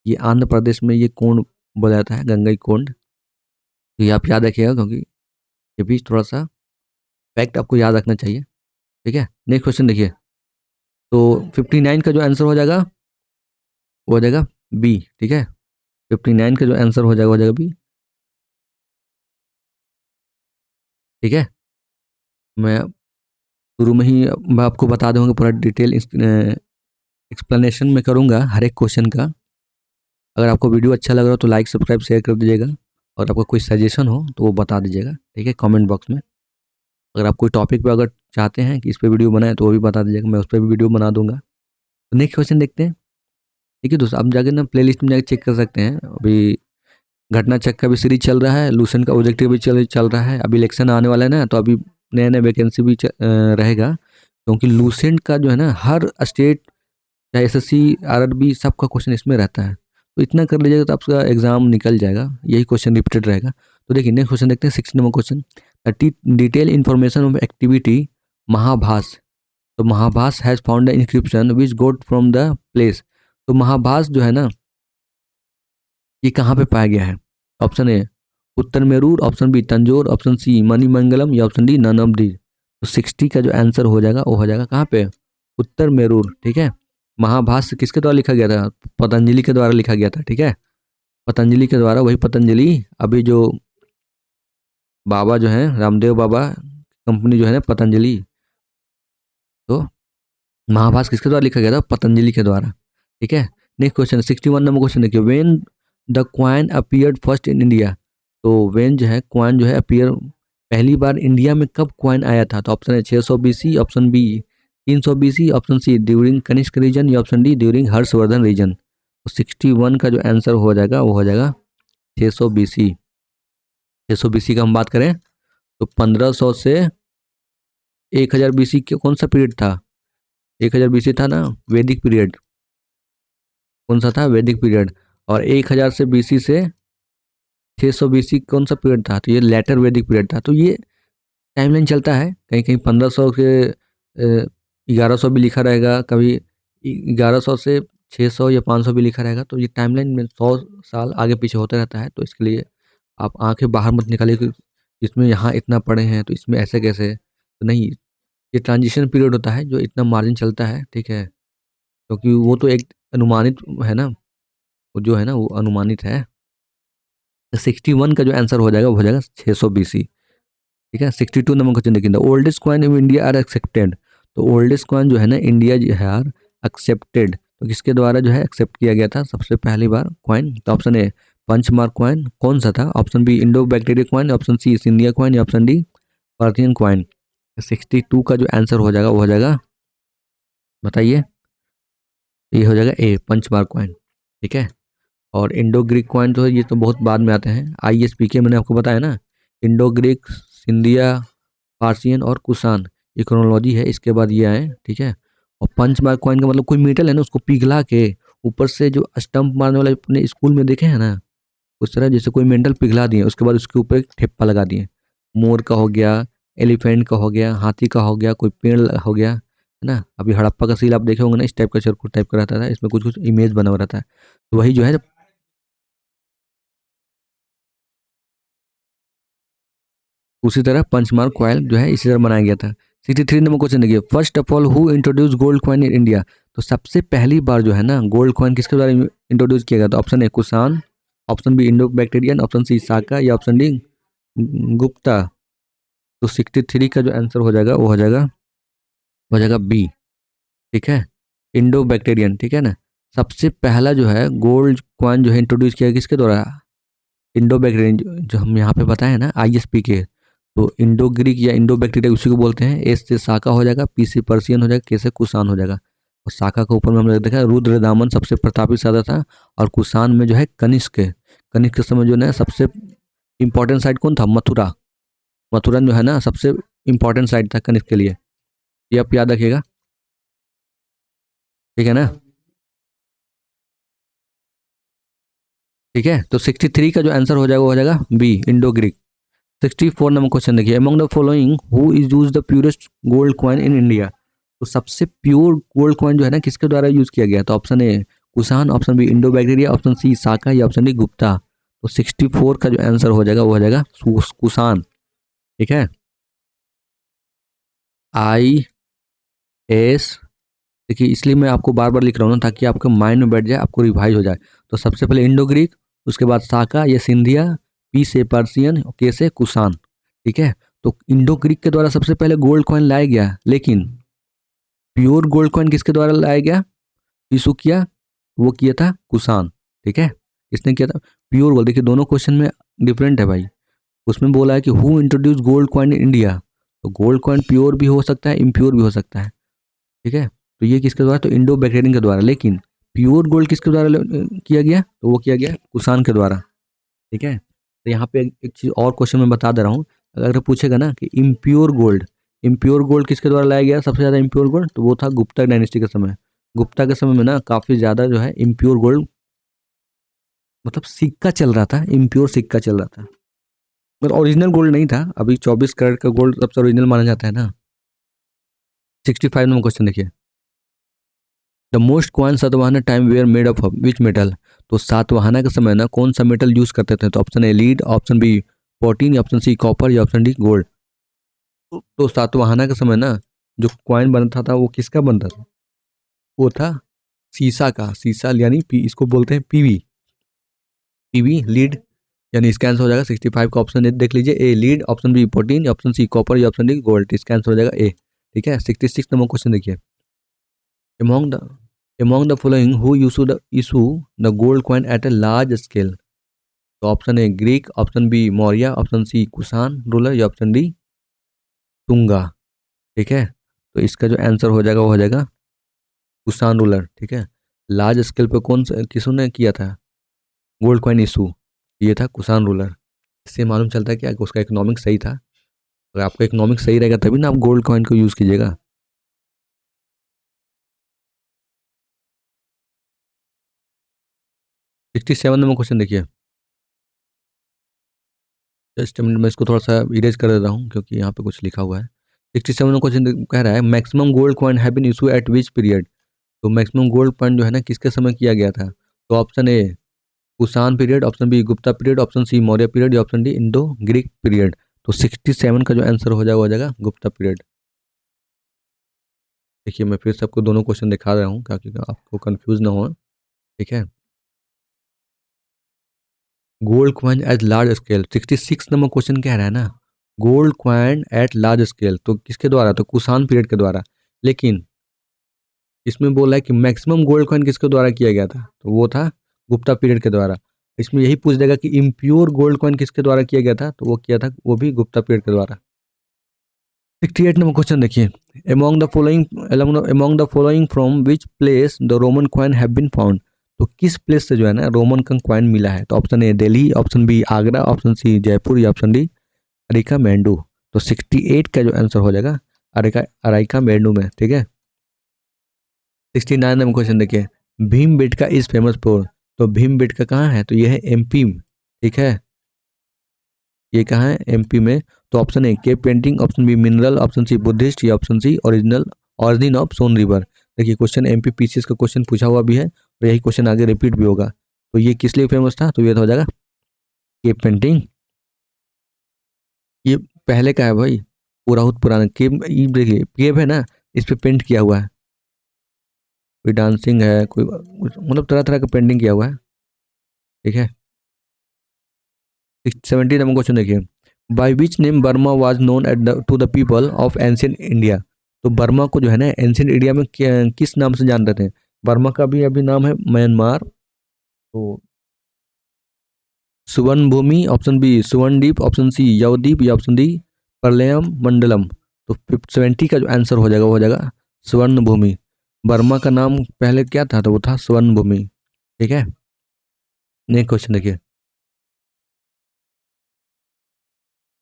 ये आंध्र प्रदेश में ये कोंड बोला जाता है, गंगई कोंड। तो ये आप याद रखिएगा, क्योंकि ये भी थोड़ा सा फैक्ट आपको याद रखना चाहिए। ठीक है, नेक्स्ट क्वेश्चन देखिए। तो 59 का जो आंसर हो जाएगा वो हो जाएगा बी। ठीक है, 59 का जो आंसर हो जाएगा वो हो जाएगा बी। ठीक है, मैं शुरू में ही मैं आपको बता दूंगा, पूरा डिटेल एक्सप्लेनेशन में करूंगा हर एक क्वेश्चन का। अगर आपको वीडियो अच्छा लग रहा हो तो लाइक सब्सक्राइब शेयर कर दीजिएगा, और आपको कोई सजेशन हो तो वो बता दीजिएगा। ठीक है, कमेंट बॉक्स में। अगर आप कोई टॉपिक पे अगर चाहते हैं कि इस पर वीडियो बनाए तो वो भी बता दीजिएगा, मैं उस पर भी वीडियो बना दूंगा। तो नेक्स्ट क्वेश्चन देखते हैं। ठीक है दोस्तों, आप जाके ना प्ले लिस्ट में जाके चेक कर सकते हैं। अभी घटना चक्र का भी सीरीज चल रहा है, लूसेंट का ऑब्जेक्टिव भी चल रहा है। अभी इलेक्शन आने वाला है ना, तो अभी नया नया वैकेंसी भी रहेगा। क्योंकि लूसेंट का जो है ना, हर स्टेट चाहे एसएससी आरआरबी सबका क्वेश्चन इसमें रहता है। तो इतना कर लीजिएगा तो आपका एग्जाम निकल जाएगा, यही क्वेश्चन रिपीटेड रहेगा। तो देखिए नेक्स्ट क्वेश्चन देखते हैं, 60 number question. Detail information of activity महाभास। तो महाभास has found the inscription which got from the place. तो महाभास जो है ना, ये कहाँ पे पाया गया है? Option A Uttaramerur, option B Tanjore, option C Manimangalam, या option D none of the. तो 60 का जो आंसर हो जाएगा वो हो जाएगा कहाँ पे? उत्तर मेरूर। ठीक है, महाभाष्य किसके द्वारा लिखा गया था? पतंजलि के द्वारा लिखा गया था। ठीक है, पतंजलि के द्वारा, वही पतंजलि अभी जो बाबा जो है रामदेव बाबा कंपनी जो है ना पतंजलि, तो महाभाष्य किसके द्वारा लिखा गया था? पतंजलि के द्वारा। ठीक है, नेक्स्ट क्वेश्चन 61 नंबर क्वेश्चन देखिए। When the coin appeared first in India. तो व्हेन जो है क्वाइन जो है अपीयर, पहली बार इंडिया में कब क्वाइन आया था? तो ऑप्शन है 600 BC, option B 300 BC, option C during Kanishka region, या option D during Harshavardhan region. तो 61 का जो आंसर हो जाएगा वो हो जाएगा 600 बीसी। 600 बीसी का हम बात करें तो 1500 से 1000 बीसी के कौन सा पीरियड था? 1000 बीसी था ना वैदिक पीरियड। कौन सा था? वैदिक पीरियड। और 1000 से बीसी से 600 बीसी कौन सा पीरियड था? तो ये लेटर वैदिक पीरियड था। तो ये टाइमलाइन चलता है, कहीं कहीं 1500 के 1100 भी लिखा रहेगा, कभी 1100 से 600 या 500 भी लिखा रहेगा। तो ये टाइमलाइन में 100 साल आगे पीछे होता रहता है। तो इसके लिए आप आंखें बाहर मत निकालिए कि इसमें यहाँ इतना पढ़े हैं तो इसमें ऐसे कैसे। तो नहीं, ये ट्रांजिशन पीरियड होता है जो इतना मार्जिन चलता है। ठीक है, क्योंकि वो तो एक अनुमानित है ना, वो जो है ना वो अनुमानित है। 61 का जो आंसर हो जाएगा वो हो जाएगा 600 बीसी। ठीक है, 62 नंबर क्वेश्चन देखिए। The oldest coin in India are accepted. तो ओल्डेस्ट कॉइन जो है ना इंडिया जो है आर एक्सेप्टेड, तो किसके द्वारा जो है एक्सेप्ट किया गया था सबसे पहली बार कॉइन? तो ऑप्शन ए पंचमार्क कॉइन कौन सा था? Option B Indo bacteria coin, option C सिंधिया कॉइन, या ऑप्शन डी पार्थियन कॉइन। 62 का जो आंसर हो जाएगा वो हो जाएगा, बताइए। ये हो जाएगा ए पंचमार्क कॉइन। ठीक है, और इंडो ग्रीक कॉइन तो ये तो बहुत बाद में आते हैं। ISPK मैंने आपको बताया ना, इंडो ग्रीक, सिंधिया, पार्सियन और कुषाण, ये क्रोनोलॉजी है, इसके बाद ये आए। ठीक है, और पंचमार्क कॉइन का मतलब कोई मेटल है ना उसको पिघला के ऊपर से जो स्टंप मारने वाले अपने स्कूल में देखे हैं ना, उस तरह जैसे कोई मेटल पिघला दिए, उसके बाद उसके ऊपर एक ठेप्पा लगा दिए। मोर का हो गया, एलिफेंट का हो गया, हाथी का हो गया, कोई पेड़ हो गया, है ना। अभी हड़प्पा का सील आप देखे होंगे ना, इस टाइप का चरखुट टाइप का रहता था, इसमें कुछ कुछ इमेज बना हुआ रहता है। तो वही जो है उसी तरह पंचमार्क कॉइल जो है इसी तरह बनाया गया था। 63 नंबर क्वेश्चन देखिए। First of all who introduce gold coin in India. तो सबसे पहली बार जो है ना गोल्ड कॉइन किसके द्वारा इंट्रोड्यूस किया गया? तो option A Kushan, option B Indo Bactrian, option C Saka, या ऑप्शन डी गुप्ता। तो 63 का जो आंसर हो जाएगा बी। ठीक है, इंडो बैक्टीरियन। ठीक है ना, सबसे पहला जो है गोल्ड कॉइन जो है इंट्रोड्यूस किया किसके द्वारा? इंडो बैक्टीरियन, जो हम यहाँ पे बताए ना ISPK। तो इंडो ग्रीक या इंडो बैक्टीरिया उसी को बोलते हैं। एस से साका हो जाएगा, पी से पर्सियन हो जाएगा, के से कुषाण हो जाएगा। और साका के ऊपर में हमने देखा रुद्र दामन सबसे प्रतापी साधा था, और कुषाण में जो है कनिष्क कनिष्क के समय जो है ना सबसे इम्पोर्टेंट साइट कौन था? मथुरा। मथुरा जो है ना सबसे इम्पोर्टेंट साइट था कनिष्क के लिए, ये आप याद रखिएगा, ठीक है ना। ठीक है, तो 63 का जो आंसर हो जाएगा वो हो जाएगा B, Indo Greek. 64 number question देखिए, among the following who is use the purest gold coin in India. तो सबसे प्योर गोल्ड कॉइन जो है ना किसके द्वारा यूज किया गया? तो option A Kushan, option B Indo bacteria, option C Saka या ऑप्शन डी गुप्ता। तो 64 का जो आंसर हो जाएगा वो हो जाएगा कुषाण। ठीक है, आई एस, देखिए इसलिए मैं आपको बार बार लिख रहा हूँ ना ताकि आपके माइंड में बैठ जाए, आपको रिवाइज हो जाए। तो सबसे पहले इंडो ग्रीक, उसके बाद साका या सिंधिया, पी से पर्सियन, के से कुषाण। ठीक है, तो इंडो ग्रीक के द्वारा सबसे पहले गोल्ड कॉइन लाया गया, लेकिन प्योर गोल्ड कॉइन किसके द्वारा लाया गया, इशू किया, वो किया था कुषाण। ठीक है, किसने किया था? Pure gold. देखिए दोनों क्वेश्चन में डिफरेंट है भाई, उसमें बोला है कि who introduce gold coin in India, तो गोल्ड कॉइन प्योर भी हो सकता है, इम्प्योर भी हो सकता है। ठीक है, तो ये किसके द्वारा? तो इंडो बैक्टीरियन के द्वारा। लेकिन प्योर गोल्ड किसके द्वारा किया गया? तो वो किया गया कुषाण के द्वारा। ठीक है, तो यहाँ पे एक चीज़ और क्वेश्चन में बता दे रहा हूँ, अगर पूछेगा ना कि इम्प्योर गोल्ड किसके द्वारा लाया गया सबसे ज़्यादा इम्प्योर गोल्ड, तो वो था गुप्ता डायनेस्टी के समय। गुप्ता के समय में ना काफ़ी ज़्यादा जो है इम्प्योर गोल्ड, मतलब सिक्का चल रहा था, इम्प्योर सिक्का चल रहा था, मतलब ओरिजिनल गोल्ड नहीं था। अभी 24 कैरेट का गोल्ड सबसे ओरिजिनल माना जाता है ना। 65 नंबर क्वेश्चन देखिए, the most coin Satavahana time were made of which metal. तो सातवाहना के समय ना कौन सा मेटल यूज करते थे? तो option A lead, option B protein, option C copper या ऑप्शन डी गोल्ड। तो सातवाहना के समय ना जो कॉइन बनता था वो किसका बनता था? वो था सीसा का, सीसा यानी इसको बोलते हैं पीवी, पीवी लीड, यानी इसका आंसर हो जाएगा 65 का ऑप्शन देख लीजिए, A lead, option B protein, option C copper या ऑप्शन डी गोल्ड। इसका आंसर हो जाएगा ए। ठीक है, 66 नंबर क्वेश्चन देखिए, among the among the following who used to issue the gold coin at a large scale। तो option A Greek, option B Maurya, option C Kushan ruler या option D Tunga. ठीक है, तो इसका जो आंसर हो जाएगा वो हो जाएगा कुषाण रूलर। ठीक है, लार्ज स्केल पे कौन सा किसने किया था गोल्ड कॉइन इशू? ये था कुषाण रूलर। इससे मालूम चलता है कि उसका इकोनॉमिक सही था, अगर आपका इकोनॉमिक सही रहेगा तभी ना आप गोल्ड कॉइन को यूज़ कीजिएगा। 67 नंबर क्वेश्चन देखिए, जस्ट मिनट में इसको थोड़ा सा इरेज कर देता हूँ क्योंकि यहाँ पे कुछ लिखा हुआ है। 67 क्वेश्चन कह रहा है maximum gold coin have been issue at which period. तो मैक्सिमम गोल्ड कॉइन जो है ना किसके समय किया गया था? तो option A Kushan period, option B Gupta period, option C Maurya period या option D Indo Greek period. तो 67 का जो आंसर हो जाएगा हो जाएगा गुप्ता पीरियड। देखिए मैं फिर से आपको दोनों क्वेश्चन दिखा रहा हूँ ताकि आपको कंफ्यूज ना हो। ठीक है, gold coin at large scale, 66 number question कह रहा है ना gold coin at large scale, तो किसके द्वारा? तो कुषाण पीरियड के द्वारा। लेकिन इसमें बोला है कि मैक्सिमम गोल्ड कॉइन किसके द्वारा किया गया था? तो वो था गुप्ता पीरियड के द्वारा। इसमें यही पूछ देगा कि इम्प्योर गोल्ड कॉइन किसके द्वारा किया गया था? तो वो किया था वो भी गुप्ता पीरियड के द्वारा। 68 नंबर क्वेश्चन देखिए, among the following from which place the Roman coin have been found. तो किस प्लेस से जो है ना रोमन का कॉइन मिला है? तो option A Delhi, option B Agra, option C Jaipur या ऑप्शन डी अरिका मेंडू। तो 68 का जो आंसर हो जाएगा अरिका अराइका मेंडू में। ठीक है, 69 नंबर क्वेश्चन देखिए, Bhim Betka is famous for. तो भीम बेटका कहाँ है? तो ये है एमपी में। ठीक है, ये कहाँ है? एमपी में। तो option A cave painting, option B mineral, option C Buddhist या option C original origin of Son river. देखिए क्वेश्चन एमपी पीसीएस का क्वेश्चन पूछा हुआ भी है और यही क्वेश्चन आगे रिपीट भी होगा। तो ये किस लिए फेमस था? तो ये तो हो जाएगा केव पेंटिंग। ये पहले का है भाई, बहुत पुराना केव। ये देखिए केव है ना, इस पे पेंट किया हुआ है, कोई डांसिंग है, कोई मतलब तरह तरह का पेंटिंग किया हुआ है। ठीक है, 70 नंबर क्वेश्चन देखिए, by which name Burma was known at to the people of ancient India. तो बर्मा को जो है ना एंशियंट इंडिया में किस नाम से जानते थे? बर्मा का भी अभी नाम है म्यांमार। तो Suvarna Bhumi, option B Suvarnadvip, option C Yavadvip या ऑप्शन डी प्रलयम मंडलम। तो 70 का जो आंसर हो जाएगा वो हो जाएगा स्वर्ण भूमि। बर्मा का नाम पहले क्या था? तो वो था स्वर्ण भूमि। ठीक है, नेक्स्ट क्वेश्चन देखिए,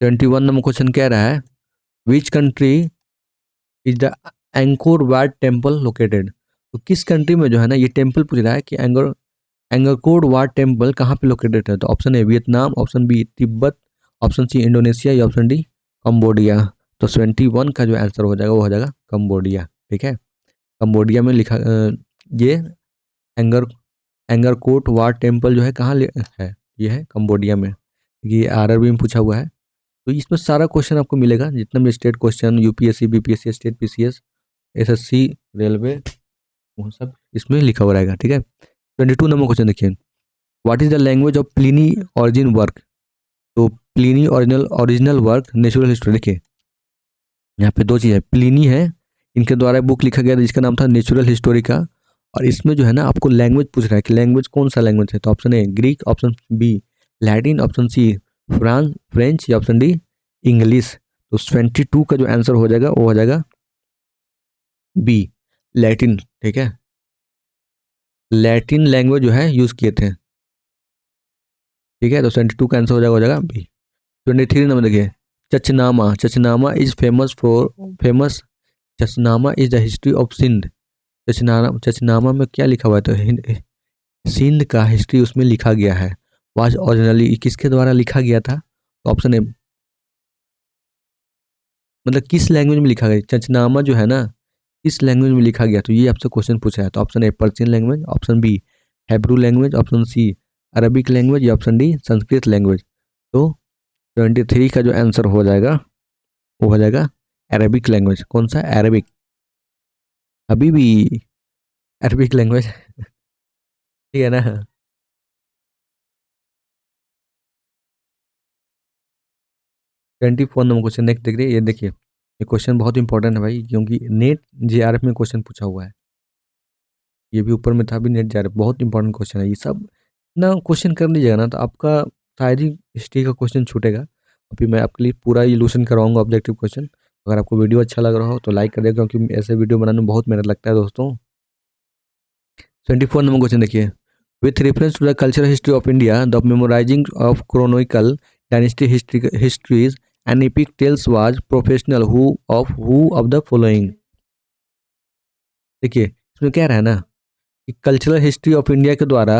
21 नंबर क्वेश्चन कह रहा है which country is the anchor watt temple located. तो किस कंट्री में जो है ना ये टेम्पल पूछ रहा है कि एंगरकोर वाट टेम्पल कहाँ पे लोकेटेड है। तो option A Vietnam, option B Tibet, option C Indonesia या ऑप्शन डी कंबोडिया। तो 21 का जो आंसर हो जाएगा वो हो जाएगा कंबोडिया। ठीक है, कंबोडिया में लिखा ये एंगर एंगरकोट वाट टेम्पल जो है कहाँ है, ये है कंबोडिया में। ये आरआरबी में पूछा हुआ है। तो इसमें सारा क्वेश्चन आपको मिलेगा जितना भी state question, UPSC, BPSC, state PCS, SSC, railway, वो सब इसमें लिखा हुआ रहेगा। ठीक है, 22 नंबर क्वेश्चन देखिए what is the language of Pliny origin work. तो Pliny original work natural history. देखिए यहाँ पे दो चीज़ है, प्लिनी है इनके द्वारा बुक लिखा गया जिसका नाम था नेचुरल हिस्टोरी का, और इसमें जो है ना आपको लैंग्वेज पूछ रहा है कि लैंग्वेज कौन सा लैंग्वेज है। तो option A Greek, option B Latin, option C French या ऑप्शन डी इंग्लिश। तो 22 का जो आंसर हो जाएगा वो हो जाएगा बी लैटिन। ठीक है, लैटिन लैंग्वेज जो है यूज किए थे। ठीक है, तो 22 का आंसर हो जाएगा बी। 23 नंबर देखिए Chachnama. Chachnama is famous Chachnama is the history of Sindh. Chachnama में क्या लिखा हुआ है, तो सिंध का हिस्ट्री उसमें लिखा गया है। वाज ओरिजिनली किसके द्वारा लिखा गया था। तो ऑप्शन ए मतलब किस लैंग्वेज में लिखा गया, चचनामा जो है ना किस लैंग्वेज में लिखा गया, तो ये आपसे क्वेश्चन पूछा है। तो option A Persian language, option B Hebrew language, option C Arabic language या ऑप्शन डी संस्कृत लैंग्वेज। तो 23 का जो आंसर हो जाएगा वो हो जाएगा अरबिक लैंग्वेज। कौन सा, अरबिक, अभी भी अरबिक लैंग्वेज। ठीक है ना। 24 नंबर क्वेश्चन नेक्स्ट देख रहे हैं, ये देखिए ये क्वेश्चन बहुत इंपॉर्टेंट है भाई, क्योंकि नेट जेआरएफ में क्वेश्चन पूछा हुआ है। ये भी ऊपर में था भी नेट जेआरएफ, बहुत इंपॉर्टेंट क्वेश्चन है ये सब ना। क्वेश्चन कर लीजिएगा ना तो आपका शायद ही हिस्ट्री का क्वेश्चन छूटेगा। अभी मैं आपके लिए पूरा इल्यूशन करवाऊंगा ऑब्जेक्टिव क्वेश्चन। अगर आपको वीडियो अच्छा लग रहा हो तो लाइक कर देगा, क्योंकि ऐसे वीडियो बनाने में बहुत मेहनत लगता है दोस्तों। 24 नंबर क्वेश्चन देखिए with reference to the cultural history of India the memorising of chronicle dynasty histories and epic tales was professional who of the following. देखिए इसमें क्या रहा है ना कि कल्चरल हिस्ट्री ऑफ इंडिया के द्वारा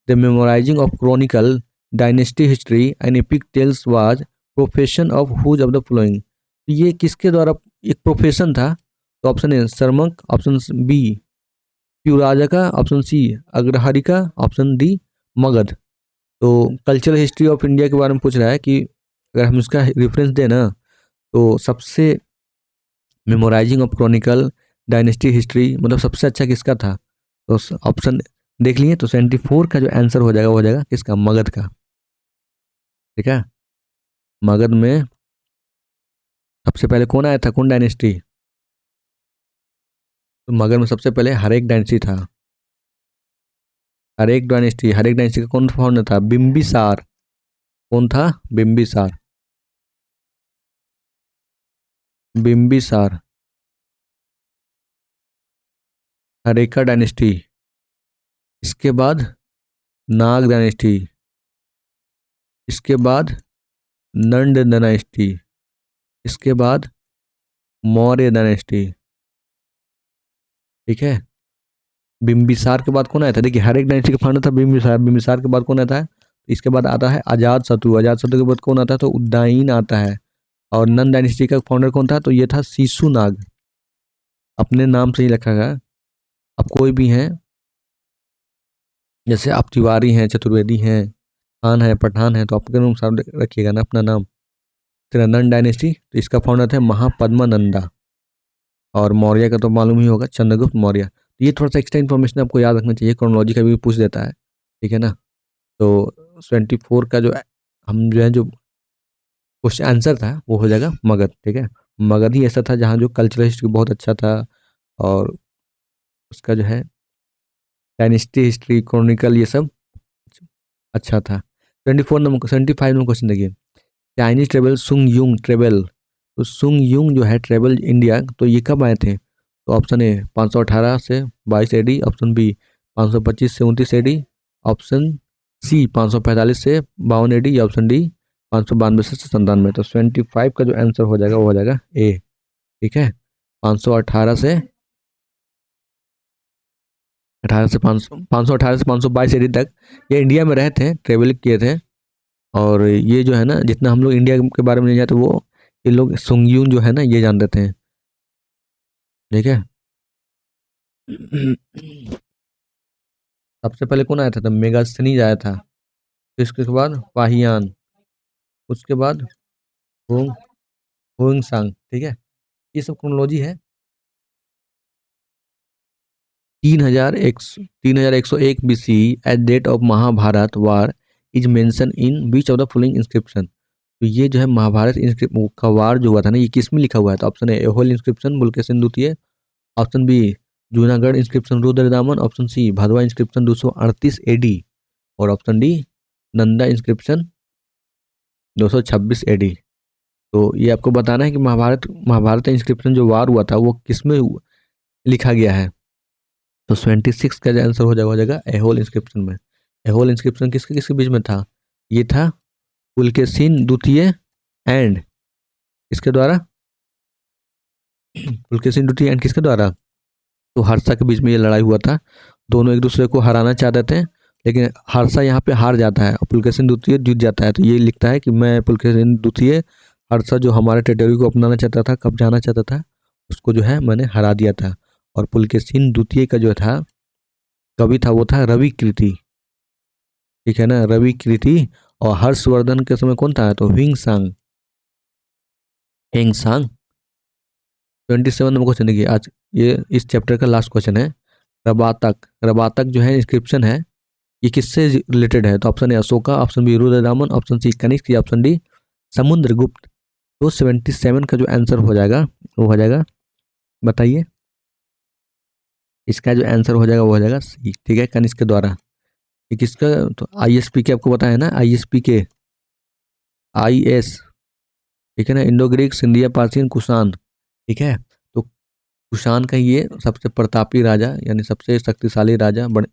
the memorising of chronicle dynasty history and epic tales was profession of whose of the following. तो ये किसके द्वारा एक प्रोफेशन था। तो ऑप्शन ए सरमक, ऑप्शन बी प्यूराजा का, ऑप्शन सी अग्रहारी का, ऑप्शन डी मगध। तो कल्चरल हिस्ट्री ऑफ इंडिया के बारे में पूछ रहा है कि अगर हम इसका रेफरेंस दें ना तो सबसे memorising of chronicle dynasty history मतलब सबसे अच्छा किसका था। तो ऑप्शन देख लिए तो 74 का जो आंसर हो जाएगा वो हो जाएगा किसका, मगध का। ठीक है, मगध में सबसे पहले कौन आया था, कौन डायनेस्टी। तो मगध में सबसे पहले हरेक डायनेस्टी था। हरेक डायनेस्टी का कौन फाउंडर था, बिम्बिसार। कौन था, बिम्बिसार। बिम्बिसार। हरेका डायनेस्टी, इसके बाद नाग डायनेस्टी, इसके बाद नंद डायनेस्टी, इसके बाद मौर्य डायनेस्टी। ठीक है, बिम्बिसार के बाद कौन आया था, देखिए हर एक डायनेस्टी का फाउंडर था बिम्बिसार। बिम्बिसार के बाद कौन आता है, तो इसके बाद आता है अजात शत्रु। अजात शत्रु के बाद कौन आता है, तो उदयन आता है। और नंद डायनेस्टी का फाउंडर कौन था, तो ये था शिशुनाग। अपने नाम से ही रखा गया। अब कोई भी हैं जैसे आप तिवारी हैं, चतुर्वेदी हैं, खान है, पठान है, तो आपके अनुसार रखिएगा ना अपना नाम। तेरा नंद डायनेस्टी, तो इसका फाउंडर थे महापद्मानंदा। और मौर्य का तो मालूम ही होगा, चंद्रगुप्त मौर्य। तो ये थोड़ा सा एक्स्ट्रा इन्फॉर्मेशन आपको याद रखना चाहिए, क्रोनोलॉजी का भी पूछ देता है। ठीक है ना। तो 24 का जो हम जो है जो क्वेश्चन आंसर था वो हो जाएगा मगध। ठीक है, मगध ही ऐसा था जहाँ जो कल्चरल हिस्ट्री बहुत अच्छा था, और उसका जो है डायनेस्टी हिस्ट्री, क्रॉनिकल, ये सब अच्छा था। 75 नंबर क्वेश्चन देखिए चाइनीज ट्रेवल सुंग युंग ट्रेवल। तो सुंग युंग जो है ट्रेवल इंडिया, तो ये कब आए थे। तो ऑप्शन ए 518 से 22 एडी, ऑप्शन बी 525 से 29 एडी, ऑप्शन सी 545 से 52 एडी, या ऑप्शन डी 592 से 97, तो 25 का जो आंसर हो जाएगा वो हो जाएगा ए। ठीक है, 518 से 522 एडी तक ये इंडिया में रहे थे, ट्रेवल किए थे। और ये जो है ना, जितना हम लोग इंडिया के बारे में नहीं जानते वो ये लोग सुंगयून जो है ना ये जान देते हैं। ठीक है। सबसे पहले कौन आया था? मेगास्थनीज आया था। फिर इसके बाद फाहियान, उसके बाद होंग होंग सांग। ठीक है, ये सब क्रोनोलॉजी है। 3101 BC at date of Mahabharata war is mention in which of the following inscription. तो ये जो है महाभारत का वार जो हुआ था ना, ये किस में लिखा हुआ है? तो option A Aihole inscription Pulakeshin द्वितीय, option B Junagadh inscription Rudradaman, option C Bhadwa inscription 238 AD, और option D Nanda inscription 226 AD. तो ये आपको बताना है कि महाभारत इंस्क्रिप्शन जो वार हुआ था वो किस में लिखा गया है। तो 26 का जो आंसर हो जाएगा एहोल इंस्क्रिप्शन में। एहोल इंस्क्रिप्शन किसके किसके बीच में था? ये था पुलकेशिन द्वितीय एंड किसके द्वारा? पुलकेशिन द्वितीय एंड किसके द्वारा? तो हर्षा के बीच में ये लड़ाई हुआ था। दोनों एक दूसरे को हराना चाहते थे, लेकिन हर्षा यहाँ पे हार जाता है और पुलकेशिन द्वितीय जीत जाता है। तो ये लिखता है कि मैं पुलकेशिन द्वितीय, हर्षा जो हमारे टेरिटरी को अपनाना चाहता था, कब्जाना चाहता था, उसको जो है मैंने हरा दिया था। और पुलकेशिन द्वितीय का जो था कवि था वो था रवि कीर्ति। ठीक है ना, रवि कीर्ति। और हर्षवर्धन के समय कौन था? तो हिंग सांग। हिंग सांग। 27 नंबर क्वेश्चन देखिए आज, ये इस चैप्टर का लास्ट क्वेश्चन है। रबातक, रबातक जो है इंस्क्रिप्शन है, ये किससे रिलेटेड है? तो option A Ashoka, option B Rudradaman, option C Kanishka, या ऑप्शन डी समुद्रगुप्त। तो 77 का जो आंसर हो जाएगा वो हो जाएगा, बताइए। इसका जो आंसर हो जाएगा वो हो जाएगा सी। ठीक है, कनिष्क के द्वारा। ये किसका? तो ISP के आपको बताया ना, ISP के IS। ठीक है ना, Indo Greek Scindia Persian Kushan. ठीक है, तो कुषाण का ये सबसे प्रतापी राजा यानी सबसे शक्तिशाली राजा बन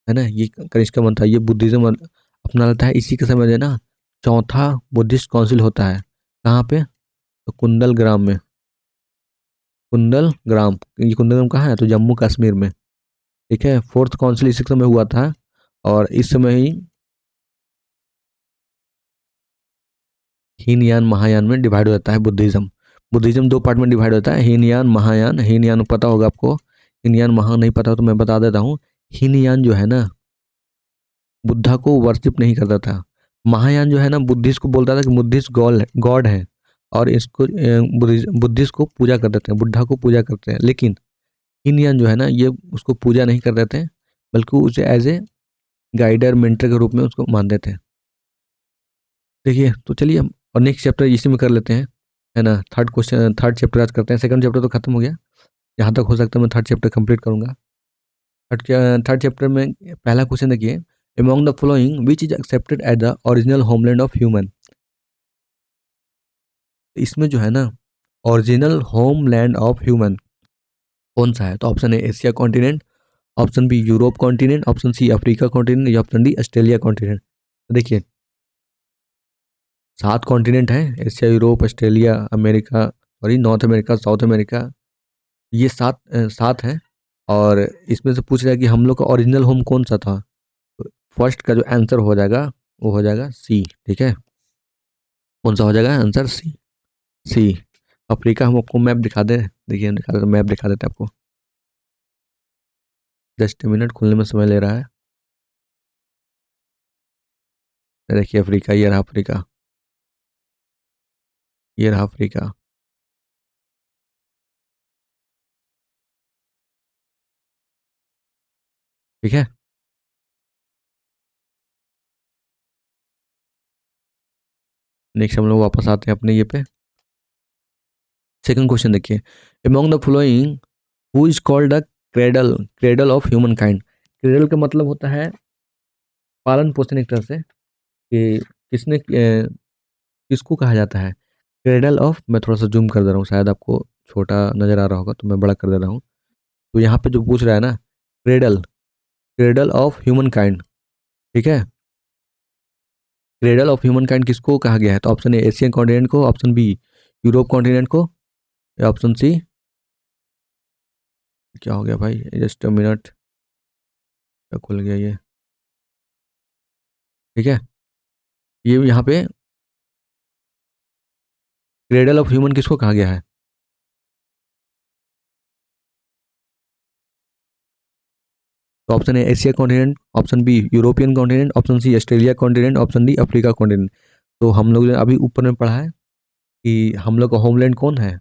है ना, ये कनिष्क मन था। ये बुद्धिज्म अपना लेता है। इसी के समय जो ना चौथा बुद्धिस्ट काउंसिल होता है। कहाँ पे? तो कुंदल ग्राम में। कुंदल ग्राम, ये कुंदल ग्राम कहाँ है? तो जम्मू कश्मीर में। ठीक है, फोर्थ काउंसिल इसी समय हुआ था। और इस समय ही हीनयान महायान में डिवाइड हो जाता है बुद्धिज्म। बुद्धिज्म दो पार्ट में डिवाइड होता है, हीनयान महायान। हीनयान पता होगा आपको, हीनयान महा नहीं पता हो तो मैं बता देता हूँ। हीनयान जो है ना बुद्धा को वर्शिप नहीं करता था। महायान जो है ना बुद्धिस्ट को बोलता था कि बुद्धिस्ट गॉड है, और इसको बुद्धिस्ट को पूजा कर देते हैं, बुद्धा को पूजा करते हैं। लेकिन हीनयान जो है ना ये उसको पूजा नहीं कर देते, बल्कि उसे एज ए गाइडर मेंटर के रूप में उसको मानते थे। देखिए, तो चलिए हम और नेक्स्ट चैप्टर इसी में कर लेते हैं, है ना। थर्ड क्वेश्चन, थर्ड चैप्टर आज करते हैं। सेकंड चैप्टर तो खत्म हो गया, यहाँ तक हो सकता है मैं थर्ड चैप्टर कंप्लीट करूंगा। थर्ड चैप्टर में पहला क्वेश्चन देखिए, among the following which is accepted as the original homeland of human. इसमें जो है ना ओरिजिनल होमलैंड ऑफ ह्यूमन कौन सा है? तो option A Asia continent, option B Europe continent, option C Africa continent, या ऑप्शन डी ऑस्ट्रेलिया कॉन्टिनेंट। तो देखिए 7 कॉन्टिनेंट हैं, Asia, Europe, Australia, America, sorry North America, South America. ये 7 हैं। और इसमें से पूछ रहा है कि हम लोग का ओरिजिनल होम कौन सा था। तो फर्स्ट का जो आंसर हो जाएगा वो हो जाएगा सी। ठीक है, कौन सा हो जाएगा आंसर? सी। सी अफ्रीका। हम आपको मैप दिखा दें, देखिए हम दिखा देते, मैप दिखा देते हैं आपको। 10 मिनट खुलने में समय ले रहा है। देखिए अफ्रीका, ये रहा अफ्रीका, ये रहा अफ्रीका। ठीक है, नेक्स्ट हम लोग वापस आते हैं अपने ये पे। सेकंड क्वेश्चन देखिए, among the following who is called the cradle cradle of human kind. Cradle का मतलब होता है पालन पोषण, एक तरह से कि किसने किसको कहा जाता है क्रेडल ऑफ। मैं थोड़ा सा जूम कर दे रहा हूँ, शायद आपको छोटा नजर आ रहा होगा तो मैं बड़ा कर दे रहा हूँ। तो यहाँ पे जो पूछ रहा है ना cradle, cradle of human kind. ठीक है, क्रेडल ऑफ ह्यूमन काइंड किसको कहा गया है? तो ऑप्शन ए एशियन कॉन्टिनेंट को, ऑप्शन बी यूरोप कॉन्टिनेंट को, या ऑप्शन सी, क्या हो गया भाई, जस्ट अ मिनट, क्या खुल गया ये, ठीक है। ये यहाँ पे क्रेडल ऑफ ह्यूमन किसको कहा गया है? तो option A Asia continent, option B European continent, option C Australia continent, option D Africa continent. तो हम लोग ने अभी ऊपर में पढ़ा है कि हम लोग का होमलैंड कौन है,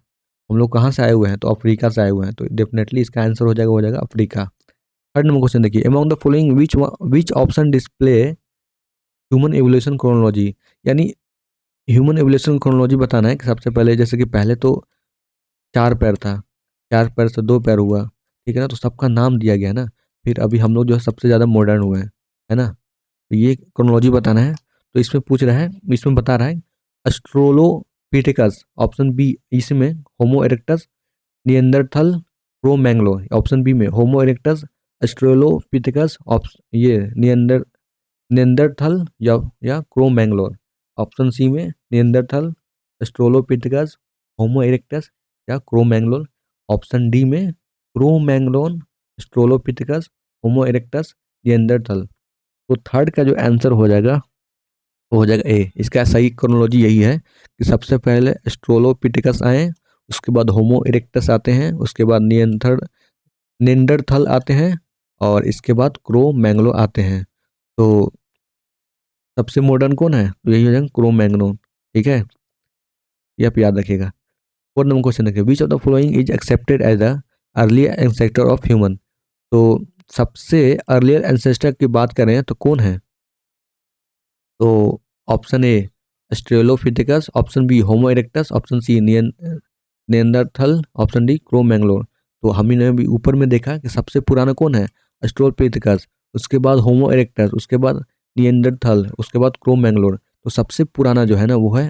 हम लोग कहाँ से आए हुए हैं, तो अफ्रीका से आए हुए हैं, तो डेफिनेटली इसका आंसर हो जाएगा अफ्रीका। थर्ड नंबर क्वेश्चन देखिए, among the following which option display human evolution chronology, यानी ह्यूमन एवोल्यूशन क्रोनोलॉजी बताना है कि सबसे पहले, जैसे कि पहले तो 4 पैर था, 4 पैर से 2 पैर हुआ, ठीक है ना, तो सबका नाम दिया गया ना। फिर अभी हम लोग जो है सबसे ज़्यादा मॉडर्न हुए हैं, है ना, तो ये क्रोनोलॉजी बताना है। तो इसमें पूछ रहा है, इसमें बता रहा है अस्ट्रोलोपिथेकस, ऑप्शन बी इसमें होमो इरेक्टस, नियंदरथल, क्रो मैंगलो, ऑप्शन बी में होमो इरेक्टस, अस्ट्रोलोपिथेकस, ऑप्शन ये नियंदरथल या क्रो मैंगलोर, ऑप्शन सी में नियंदरथल, अस्ट्रोलोपिथेकस, होमो इरेक्टस या क्रो मैंगलोर, ऑप्शन डी में क्रो मैंगलोन, स्ट्रोलोपिथेकस, होमो इरेक्टस, नियंदरथल। तो थर्ड का जो आंसर हो जाएगा वो हो जाएगा ए। इसका सही क्रोनोलॉजी यही है कि सबसे पहले स्ट्रोलोपिथेकस आए, उसके बाद होमो इरेक्टस आते हैं, उसके बाद नियंदरथल आते हैं, और इसके बाद क्रो मैंगलो आते हैं। तो सबसे मॉडर्न कौन है? तो यही हो जाएगा क्रो मैंगनो, ठीक है, ये आप याद रखिएगा। फोर्थ नंबर क्वेश्चन देखिए, which of the following is accepted as the earlier ancestor of human. तो सबसे अर्लियर एंसेस्टर की बात करें तो कौन है? तो option A Australopithecus, option B Homo erectus, option C Neanderthal, option D Cro Magnon. तो हमने भी ऊपर में देखा कि सबसे पुराना कौन है? ऑस्ट्रोलोपिथेकस, उसके बाद होमो इरेक्टस, उसके बाद नियंदरथल, उसके बाद क्रो मैंगलोर। तो सबसे पुराना जो है ना वो है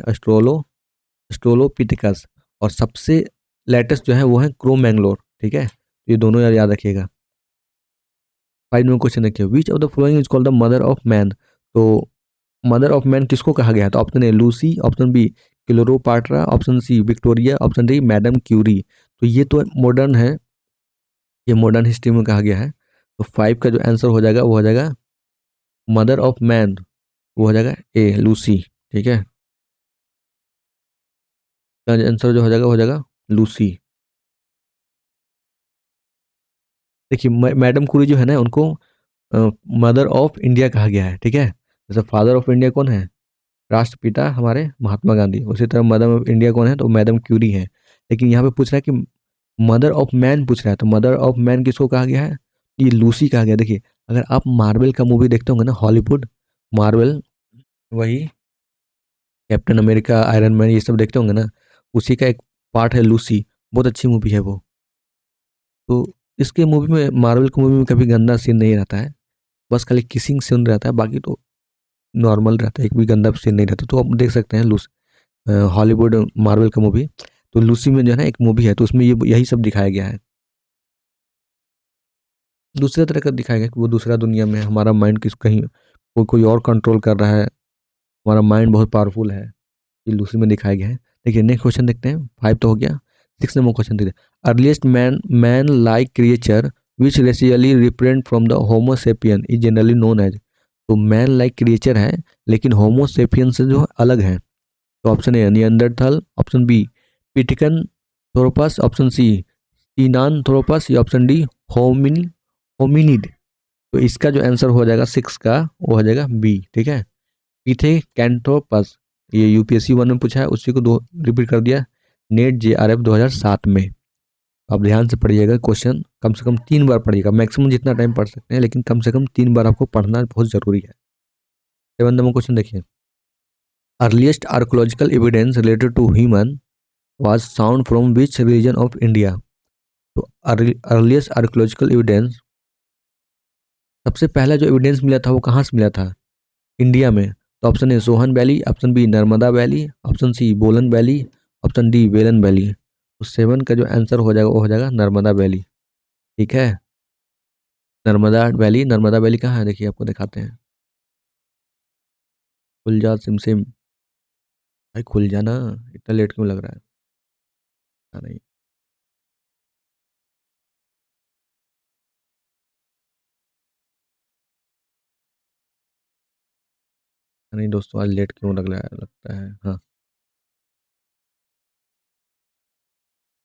ऑस्ट्रोलोपिथेकस, और सबसे लेटेस्ट जो है वो है क्रो मैंगलोर, ठीक है, तो ये दोनों यार याद रखिएगा। 5 नंबर क्वेश्चन देखिए, which of the following is called the mother of man. तो मदर ऑफ मैन किसको कहा गया है? तो option A Lucy, option B Cleopatra, option C Victoria, option D madam Curie. तो ये तो मॉडर्न है, ये मॉडर्न हिस्ट्री में कहा गया है। तो 5 का जो आंसर हो जाएगा वो हो जाएगा मदर ऑफ मैन, वो हो जाएगा ए लूसी, ठीक है, आंसर जो हो जाएगा लूसी। देखिए मैडम क्यूरी जो है ना उनको मदर ऑफ इंडिया कहा गया है, ठीक है। जैसे फादर ऑफ इंडिया कौन है? राष्ट्रपिता हमारे महात्मा गांधी, उसी तरह मदर ऑफ इंडिया कौन है? तो मैडम क्यूरी है। लेकिन यहाँ पे पूछ रहा है कि मदर ऑफ मैन पूछ रहा है, तो मदर ऑफ मैन किसको कहा गया है? ये लूसी कहा गया। देखिए अगर आप मार्वल का मूवी देखते होंगे ना, हॉलीवुड मार्वल, वही कैप्टन अमेरिका, आयरन मैन, ये सब देखते होंगे ना, उसी का एक पार्ट है लूसी। बहुत अच्छी मूवी है वो। तो इसके मूवी में, मार्वल की मूवी में कभी गंदा सीन नहीं रहता है, बस खाली किसिंग सीन रहता है, बाकी तो नॉर्मल रहता है, एक भी गंदा सीन नहीं रहता। तो आप देख सकते हैं हॉलीवुड मार्वल का मूवी, तो लूसी में जो है ना एक मूवी है, तो उसमें ये यही सब दिखाया गया है। दूसरे तरह का दिखाया गया कि वो दूसरा दुनिया में है, हमारा माइंड किस कहीं कोई और कंट्रोल कर रहा है, हमारा माइंड बहुत पावरफुल है, ये लूसी में दिखाया गया है। देखिए नेक्स्ट क्वेश्चन देखते हैं, 5 तो हो गया। 6 नंबर क्वेश्चन देखते हैं, earliest man like creature which racially represent from the Homo sapien is generally known as. तो मैन लाइक क्रिएचर है लेकिन होमोसेपियन से जो है अलग है। तो option A Neanderthal, option B Pithecanthropus, option C Sinanthropus, या ऑप्शन डी होमिनिड। तो इसका जो आंसर हो जाएगा 6 का, वो हो जाएगा बी, ठीक है, पीथे कैंथोपस। ये यूपीएससी 1 में पूछा है, उसी को दो रिपीट कर दिया नेट जेआरएफ 2007 में। आप ध्यान से पढ़िएगा क्वेश्चन, कम से कम 3 बार पढ़िएगा, मैक्सिमम जितना टाइम पढ़ सकते हैं, लेकिन कम से कम 3 बार आपको पढ़ना बहुत जरूरी है। 7 नंबर क्वेश्चन देखिए, earliest archaeological evidence related to human was found from which region of India. तो अर्लीस्ट आर्कोलॉजिकल एविडेंस, सबसे पहला जो एविडेंस मिला था वो कहाँ से मिला था? इंडिया में। तो option A Sohan valley, option B Narmada valley, option C Bolan valley, option D Belan valley. तो 7 का जो आंसर हो जाएगा वो हो जाएगा नर्मदा वैली, ठीक है, नर्मदा वैली। नर्मदा वैली कहाँ है देखिए आपको दिखाते हैं, खुल जा सिम सिम। भाई खुल जा ना, इतना लेट क्यों लग रहा है? नहीं। नहीं दोस्तों, आज लेट क्यों लग रहा है लगता है? हाँ,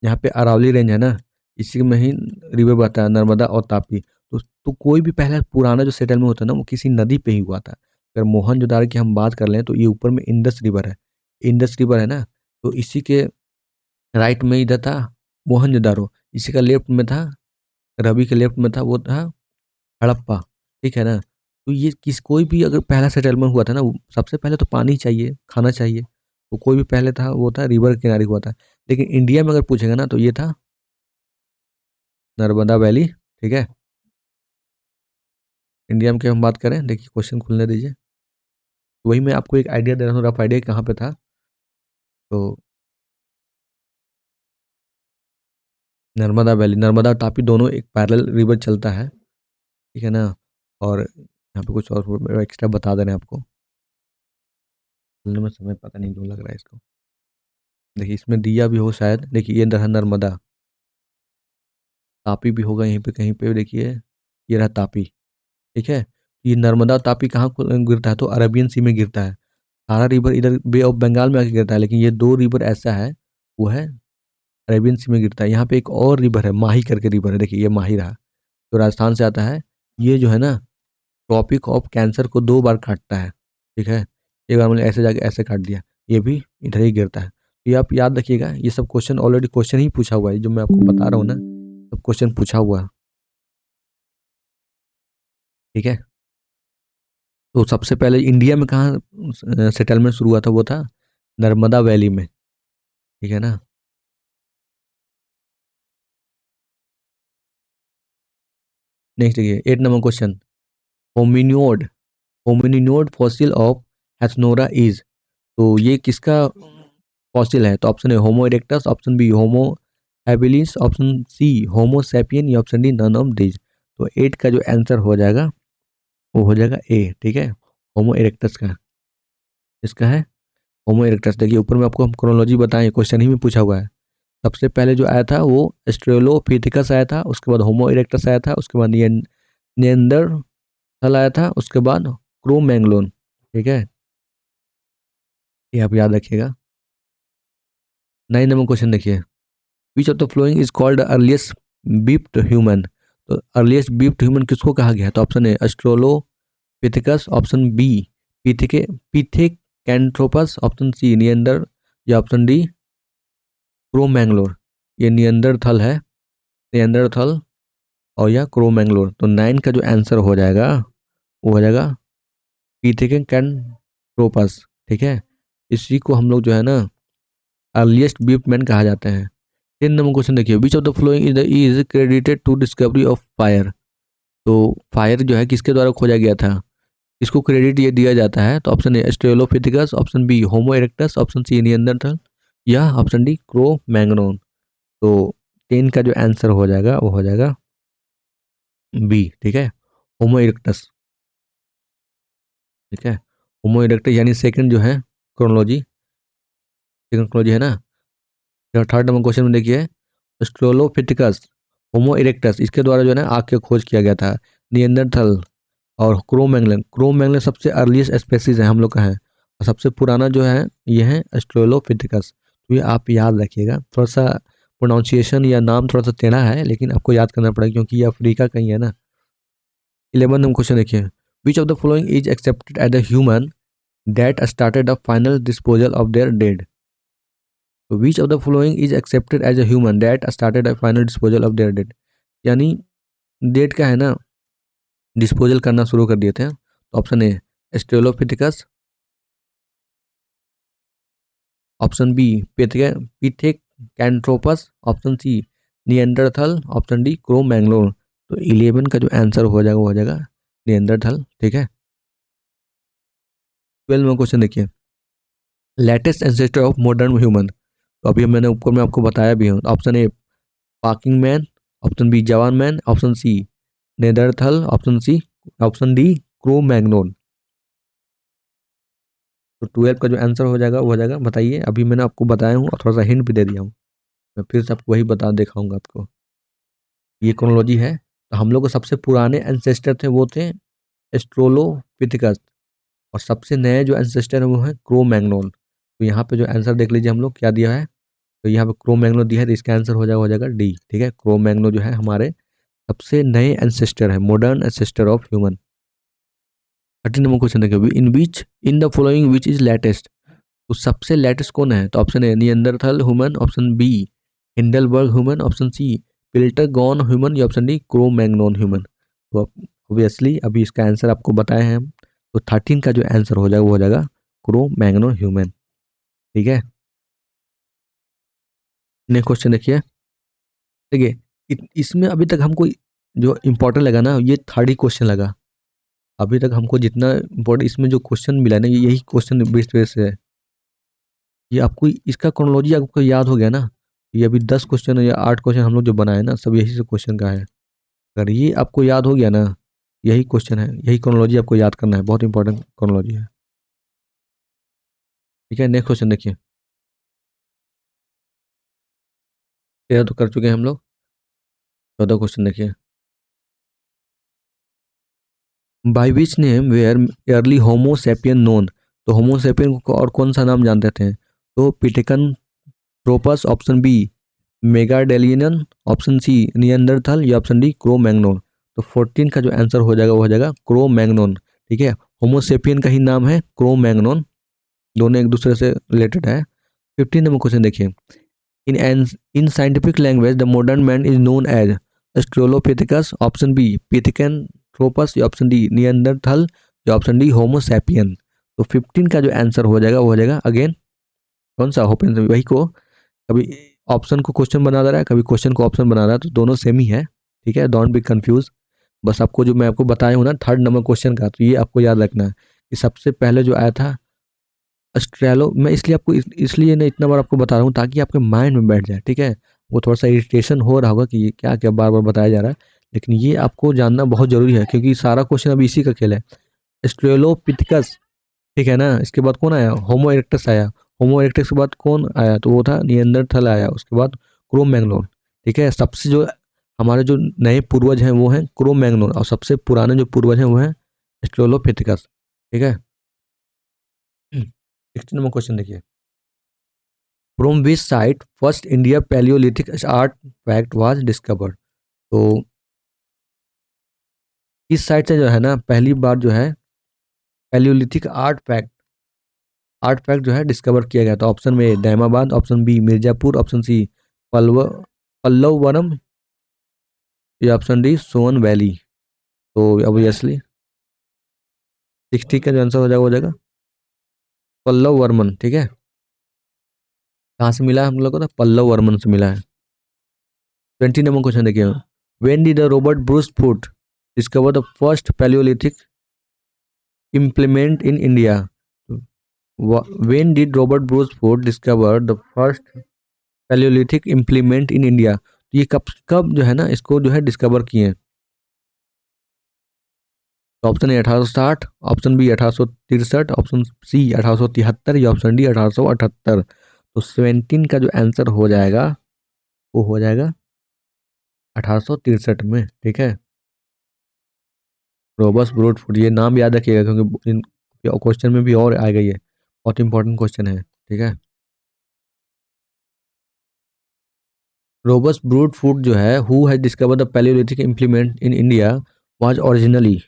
यहाँ पे अरावली रेंज है ना, इसी में ही रिवर बहता है, नर्मदा और तापी। तो कोई भी पहले पुराना जो सेटलमेंट होता है ना, वो किसी नदी पे ही हुआ था। अगर मोहनजोदारो की हम बात कर लें तो ये ऊपर में इंडस रिवर है। इंडस रिवर है ना, तो इसी के राइट में इधर था मोहनजोदारो, इसी का लेफ्ट में था, रवि के लेफ्ट में था वो था हड़प्पा। ठीक है ना? तो ये किस कोई भी अगर पहला सेटलमेंट हुआ था ना, सबसे पहले तो पानी चाहिए, खाना चाहिए। तो कोई भी पहले था वो था रिवर किनारे हुआ था। लेकिन इंडिया में अगर पूछेगा ना तो ये था नर्मदा वैली। ठीक है, इंडिया में की हम बात करें, देखिए क्वेश्चन खुलने दीजिए। तो वही मैं आपको एक आइडिया दे रहा हूँ, रफ आइडिया कहाँ पे था। तो नर्मदा वैली, नर्मदा और तापी दोनों एक पैरेलल रिवर चलता है। ठीक है ना? और यहाँ पे कुछ और एक्स्ट्रा बता दे रहे हैं आपको, खुलने में समय पता नहीं क्यों लग रहा है इसको। देखिए इसमें दिया भी हो शायद, देखिए ये रहा नर्मदा, तापी भी होगा यहीं पे कहीं पे, देखिए ये रहा तापी। ठीक है, ये नर्मदा और तापी कहाँ गिरता है? तो अरबियन सी में गिरता है। सारा रिवर इधर बे ऑफ बंगाल में आके गिरता है, लेकिन ये दो रिवर ऐसा है, वो है अरेबियन सी में गिरता है। यहाँ पे एक और रिवर है, माही करके रिवर है, देखिए ये माही रहा, जो राजस्थान से आता है। ये जो है ना, ट्रॉपिक ऑफ कैंसर को दो बार काटता है। ठीक है, एक बार मैंने ऐसे जाके ऐसे काट दिया, ये भी इधर ही गिरता है। तो ये आप याद रखिएगा, ये सब क्वेश्चन ऑलरेडी क्वेश्चन ही पूछा हुआ है, जो मैं आपको बता रहा हूँ ना, सब क्वेश्चन पूछा हुआ है। ठीक है, तो सबसे पहले इंडिया में कहाँ सेटलमेंट शुरू हुआ था? वो था नर्मदा वैली में। ठीक है ना? नेक्स्ट देखिए 8 number question. Hominoid, hominoid fossil of Hathnora is. तो ये किसका फॉसिल है? तो option A Homo erectus, option B Homo habilis, option C Homo sapien, या option D none of this. तो 8 का जो आंसर हो जाएगा वो हो जाएगा ए। ठीक है, होमो इरेक्टस का, इसका है होमो इरेक्टस। देखिए ऊपर में आपको हम क्रोनोलॉजी बताएं, क्वेश्चन ही में पूछा हुआ है। सबसे पहले जो आया था वो एस्ट्रेलोपिथेकस आया था, उसके बाद होमो इरेक्टस आया था, उसके बाद नियंदरथल आया था, उसके बाद क्रोमैग्नोन। ठीक है, ये आप याद रखिएगा। 9 नंबर क्वेश्चन देखिए, which of the following is called earliest biped human. तो अर्लीस्ट बीप्ड ह्यूमन किसको कहा गया है? तो option A Australopithecus, option B पिथेके पिथेकैंथ्रोपस, ऑप्शन सी नियंदर, या ऑप्शन डी क्रोमैंगलोर। ये नियंदरथल है, नियंदरथल और या क्रोमैंगलोर। तो 9 का जो आंसर हो जाएगा वो हो जाएगा पिथेकैंथ्रोपस। ठीक है, इसी को हम लोग जो है ना अर्लीस्ट बीप्ड मैन कहा जाते हैं। 10 नंबर क्वेश्चन देखिए, which of the following is credited to discovery of fire. तो फायर जो है किसके द्वारा खोजा गया था, इसको क्रेडिट ये दिया जाता है? तो option A Australopithecus, option B Homo erectus, option C Neanderthal, या ऑप्शन डी क्रो मैग्नोन। तो 10 का जो आंसर हो जाएगा वो हो जाएगा बी। ठीक है, होमो इरेक्टस। ठीक है, होमो इरेक्टस यानी सेकंड जो है क्रोनोलॉजी, सेकंड क्रोनोलॉजी है ना। 3rd नंबर क्वेश्चन में देखिए, ऑस्ट्रेलोपिथेकस, होमो इरेक्टस, इसके द्वारा जो है ना आग की खोज किया गया था। नियंदरथल और क्रोमैग्नन, क्रोमैग्नन सबसे अर्लीस्ट स्पेसीज है हम लोग का है, और सबसे पुराना जो है ये है ऑस्ट्रेलोपिथेकस। तो ये आप याद रखिएगा, थोड़ा सा प्रोनाउंसिएशन या नाम थोड़ा सा टेढ़ा है, लेकिन आपको याद करना पड़ेगा क्योंकि ये अफ्रीका का ही है ना। 11 नंबर क्वेश्चन देखिए, which of the following is accepted as the human that started the final disposal of their dead. तो which of the following is accepted as a human that started the final disposal of their dead. यानी dead का है ना disposal करना शुरू कर दिए थे। तो option A Australopithecus, option B Pithecanthropus, option C Neanderthal, option D Cro Magnon. तो 11 का जो आंसर हो जाएगा वो हो जाएगा नियंडरथल। ठीक है, 12 में क्वेश्चन देखिए, latest ancestor of modern human. तो अभी मैंने ऊपर में आपको बताया भी हूँ। Option A Peking man, option B Java man, option C Neanderthal, option C option D Cro Magnon. तो 12 का जो आंसर हो जाएगा वो हो जाएगा, बताइए। अभी मैंने आपको बताया हूँ और थोड़ा सा हिंट भी दे दिया हूँ, मैं फिर से आपको वही बता दिखाऊंगा आपको। ये क्रोनोलॉजी है। तो हम लोग के सबसे पुराने एंसेस्टर थे वो थे एस्ट्रोलोपिथेकस, और सबसे नए जो एंसेस्टर है वो है क्रो मैग्नोन। तो यहाँ पे जो आंसर देख लीजिए हम लोग क्या दिया है। तो यहाँ पे क्रो मैग्नो दिया है, तो इसका आंसर हो जाएगा डी। ठीक है, क्रो मैग्नो जो है हमारे सबसे नए एंसेस्टर है, modern ancestor of human. 13 number question देखिए, in the following which is latest. तो सबसे लेटेस्ट कौन है? तो option A Neanderthal human, option B Heidelberg human, option C Piltdown human, या option D Cro Magnon human. तो obviously अभी इसका आंसर आपको बताए हैं हम। तो 13 का जो आंसर हो जाएगा वो हो जाएगा क्रो मैग्नोन ह्यूमन। ठीक है, नेक्स्ट क्वेश्चन देखिए। देखिए इसमें अभी तक हमको जो इम्पोर्टेंट लगा ना, ये थर्ड ही क्वेश्चन लगा। अभी तक हमको जितना इम्पोर्टेंट इसमें जो क्वेश्चन मिला ना, यही क्वेश्चन बेस्ड बेस है। ये आपको इसका क्रोनोलॉजी आपको याद हो गया ना। ये अभी 10 क्वेश्चन या 8 क्वेश्चन हम लोग जो बनाए ना, सब यही से क्वेश्चन का है। अगर ये आपको याद हो गया ना, यही क्वेश्चन है, यही क्रोनोलॉजी आपको याद करना है, बहुत इंपॉर्टेंट क्रोनोलॉजी है। ठीक है, नेक्स्ट क्वेश्चन देखिए। 13 तो कर चुके हैं हम लोग, 14 क्वेश्चन देखिए। By which name were early homo sapien known. तो होमोसेपियन को और कौन सा नाम जानते थे? तो पिटेकन ट्रोपस, ऑप्शन बी मेगाडेलियन, ऑप्शन सी नियंदरथल, या ऑप्शन डी क्रो मैग्नोन। तो 14 का जो आंसर हो जाएगा वो हो जाएगा क्रो मैग्नोन। ठीक है, होमोसेपियन का ही नाम है क्रो मैग्नोन, दोनों एक दूसरे से रिलेटेड है। 15 नंबर क्वेश्चन देखिए। In scientific language the modern man is known as Australopithecus, option B Pithecanthropus, या ऑप्शन डी नियंदरथल, या ऑप्शन डी होमोसैपियन। तो 15 का जो आंसर हो जाएगा वो हो जाएगा अगेन कौन सा? होपियन, वही को कभी ऑप्शन को क्वेश्चन बना दे रहा है, कभी क्वेश्चन को ऑप्शन बना रहा है, तो दोनों सेम ही है। ठीक है, डोंट बी कंफ्यूज। बस आपको जो मैं आपको बताया हूँ ना थर्ड नंबर क्वेश्चन का, तो ये आपको याद रखना है कि सबसे पहले जो आया था ऑस्ट्रेलो, मैं इसलिए आपको इसलिए ना इतना बार आपको बता रहा हूँ ताकि आपके माइंड में बैठ जाए। ठीक है, वो थोड़ा सा इरिटेशन हो रहा होगा कि ये क्या क्या बार बार बताया जा रहा है, लेकिन ये आपको जानना बहुत जरूरी है क्योंकि सारा क्वेश्चन अभी इसी का खेल है। ऑस्ट्रेलोपिथेकस, ठीक है ना, इसके बाद कौन आया? होमो इरेक्टस आया। होमो इरेक्टस के बाद कौन आया? तो वो था नियंदरथल आया, उसके बाद क्रो मैग्नोन। ठीक है, सबसे जो हमारे जो नए पूर्वज हैं वो हैं क्रो मैग्नोन, और सबसे पुराने जो पूर्वज हैं वो हैं ऑस्ट्रेलोपिथेकस। ठीक है, 16 नंबर क्वेश्चन देखिए। From which site first India Palaeolithic art fact was discovered. तो इस साइट से जो है ना पहली बार जो है पैलियोलिथिक आर्ट फैक्ट जो है डिस्कवर किया गया था। ऑप्शन में Daimabad, option B Mirzapur, option C Pallava Pallavaram, या ऑप्शन डी सोन वैली। तो ऑब्वियसली 60 का जो आंसर हो जाएगा पल्लव वर्मन। ठीक है, कहाँ से मिला है हम लोग को? तो पल्लव वर्मन से मिला है। 20 नंबर क्वेश्चन देखिए। When did the Robert Bruce foot discover the first Palaeolithic implement in India? When did Robert Bruce discover the first Paleolithic implement in India? तो ये कब कब जो है ना इसको जो है डिस्कवर किए हैं? तो option A 1860, option B 1863, option C 1873, या ऑप्शन डी 1878। तो 17 का जो आंसर हो जाएगा वो हो जाएगा 1863 में। ठीक है, रोबस्ट ब्रूट फूड, ये नाम याद रखिएगा क्योंकि क्वेश्चन में भी और आ गई है, बहुत इंपॉर्टेंट क्वेश्चन है। ठीक है, रोबस्ट ब्रूट फूड जो है who has discover the Palaeolithic implement in India was originally.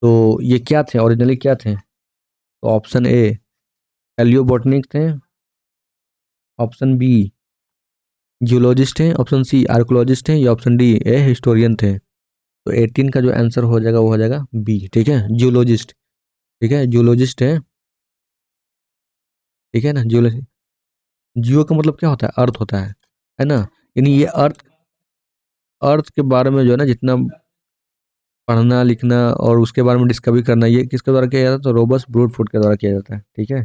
तो ये क्या थे ओरिजिनली, क्या थे? तो ऑप्शन ए पैलियोबोटनिक थे, ऑप्शन बी जियोलॉजिस्ट हैं, ऑप्शन सी आर्कोलॉजिस्ट हैं, या ऑप्शन डी ए हिस्टोरियन थे। तो 18 का जो आंसर हो जाएगा वो हो जाएगा बी। ठीक है, जियोलॉजिस्ट। ठीक है, जियोलॉजिस्ट है। ठीक है ना, जियोलॉजी, जियो का मतलब क्या होता है? अर्थ होता है ना। यानी ये अर्थ अर्थ के बारे में जो है ना जितना पढ़ना लिखना और उसके बारे में डिस्कवरी करना, ये किसके द्वारा किया जाता है? तो रोबस्ट ब्रूट फूड के द्वारा किया जाता है। ठीक है,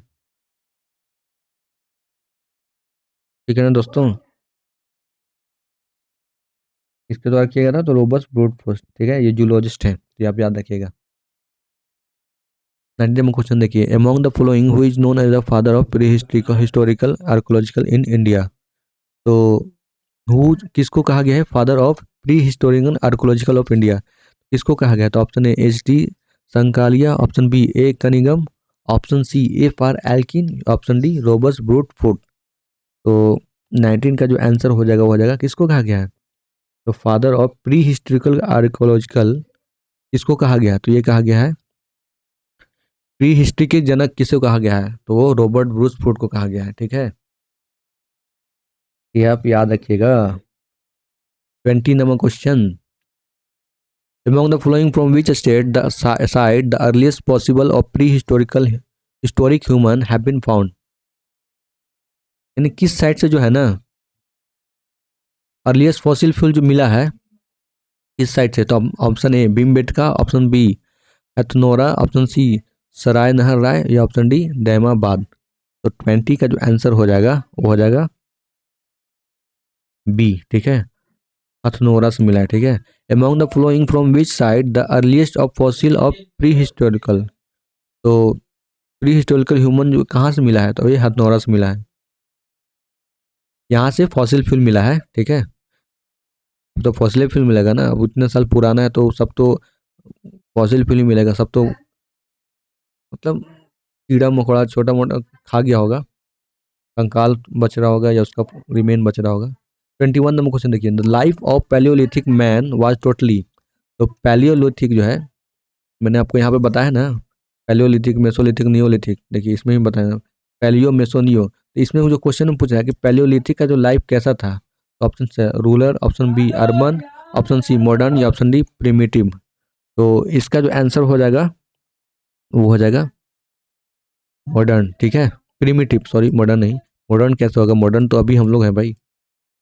ठीक है ना दोस्तों, इसके द्वारा किया गया था तो रोबस्ट ब्रूट फूड। ठीक है, ये जूलॉजिस्ट है, तो ये आप याद रखिएगा। 90 नंबर क्वेश्चन देखिए, among the following who is known as the father of pre historical archaeological in India. तो हु किसको कहा गया है father of pre historical archaeological of India, किसको कहा गया है? तो option A H D Sankalia, option B A Cunningham, option C A फॉर एल्किन, option D Robert Bruce Foote. तो 19 का जो आंसर हो जाएगा वो हो जाएगा किसको कहा गया है? तो father of pre historical archaeological किसको कहा गया है? तो ये कहा गया है प्री हिस्ट्री के जनक किसे कहा गया है? तो वो रॉबर्ट ब्रूस फूट को कहा गया है। ठीक है, ये आप याद रखिएगा। 20 number question, among the following from which state the site the earliest possible of prehistorical historic human have been found। यानी किस साइट से जो है ना अर्लीस्ट फॉसिल फ्यूल जो मिला है किस साइट से? तो option A Bhimbetka, option B Hathnora, option C Sarai Nahar Rai, या ऑप्शन डी दैमाबाद। तो 20 का जो आंसर हो जाएगा वो हो जाएगा बी। ठीक है, हथनोरा से मिला है। ठीक है, among the following from which site the earliest of fossil of prehistorical। तो प्री हिस्टोरिकल ह्यूमन जो कहाँ से मिला है? तो ये हथनोरा से मिला है, यहाँ से फॉसिल फ्यूल मिला है। ठीक है, तो फॉसिल फ्यूल मिलेगा ना, अब इतने साल पुराना है तो सब तो फॉसिल फ्यूल ही मिलेगा, सब तो मतलब कीड़ा मकोड़ा छोटा मोटा खा गया होगा, कंकाल बच रहा होगा या उसका रिमेन बच रहा होगा। 21 नंबर क्वेश्चन देखिए, the life of palaeolithic man was totally. तो पैलियोलिथिक जो है मैंने आपको यहाँ पे बताया ना, पैलियोलिथिक मेसोलिथिक नियोलिथिक, देखिए इसमें ही बताया पैलियो मेसो नियो। तो इसमें जो क्वेश्चन पूछा है कि पैलियोलिथिक का जो लाइफ कैसा था, तो ऑप्शन से rural, option B urban, option C modern, या ऑप्शन डी प्रिमिटिव। तो इसका जो आंसर हो जाएगा वो हो जाएगा मॉडर्न। ठीक है, प्रिमिटिव, सॉरी मॉडर्न नहीं, मॉडर्न कैसे होगा? मॉडर्न तो अभी हम लोग हैं भाई।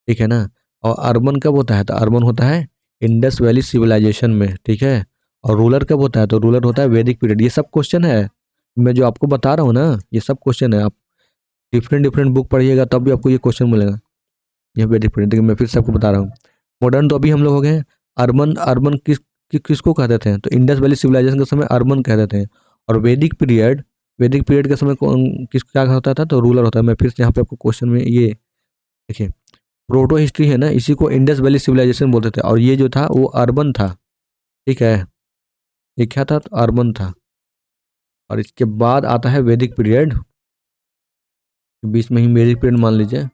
ठीक है ना, और अर्बन कब होता है? तो अर्बन होता है इंडस वैली सिविलाइजेशन में। ठीक है, और रूलर कब होता है? तो रूलर होता है वैदिक पीरियड। ये सब क्वेश्चन है मैं जो आपको बता रहा हूँ ना, ये सब क्वेश्चन है। आप डिफरेंट डिफरेंट बुक पढ़िएगा तब भी आपको ये क्वेश्चन मिलेगा। ये वैदिक पीरियड, देखिए मैं फिर से आपको बता रहा हूँ। मॉडर्न तो अभी हम लोग हो गए। अर्बन अर्बन किसको कहते थे? तो इंडस वैली सिविलाइजेशन के समय अर्बन कहते थे। और वैदिक पीरियड के समय कौन किस क्या होता था? तो रूलर होता है। मैं फिर से यहाँ पे आपको क्वेश्चन में ये देखिए, प्रोटो हिस्ट्री है ना, इसी को इंडस वैली सिविलाइजेशन बोलते थे, और ये जो था वो अर्बन था। ठीक है, ये क्या था? तो अर्बन था। और इसके बाद आता है वैदिक पीरियड, बीच में ही वैदिक पीरियड मान लीजिए,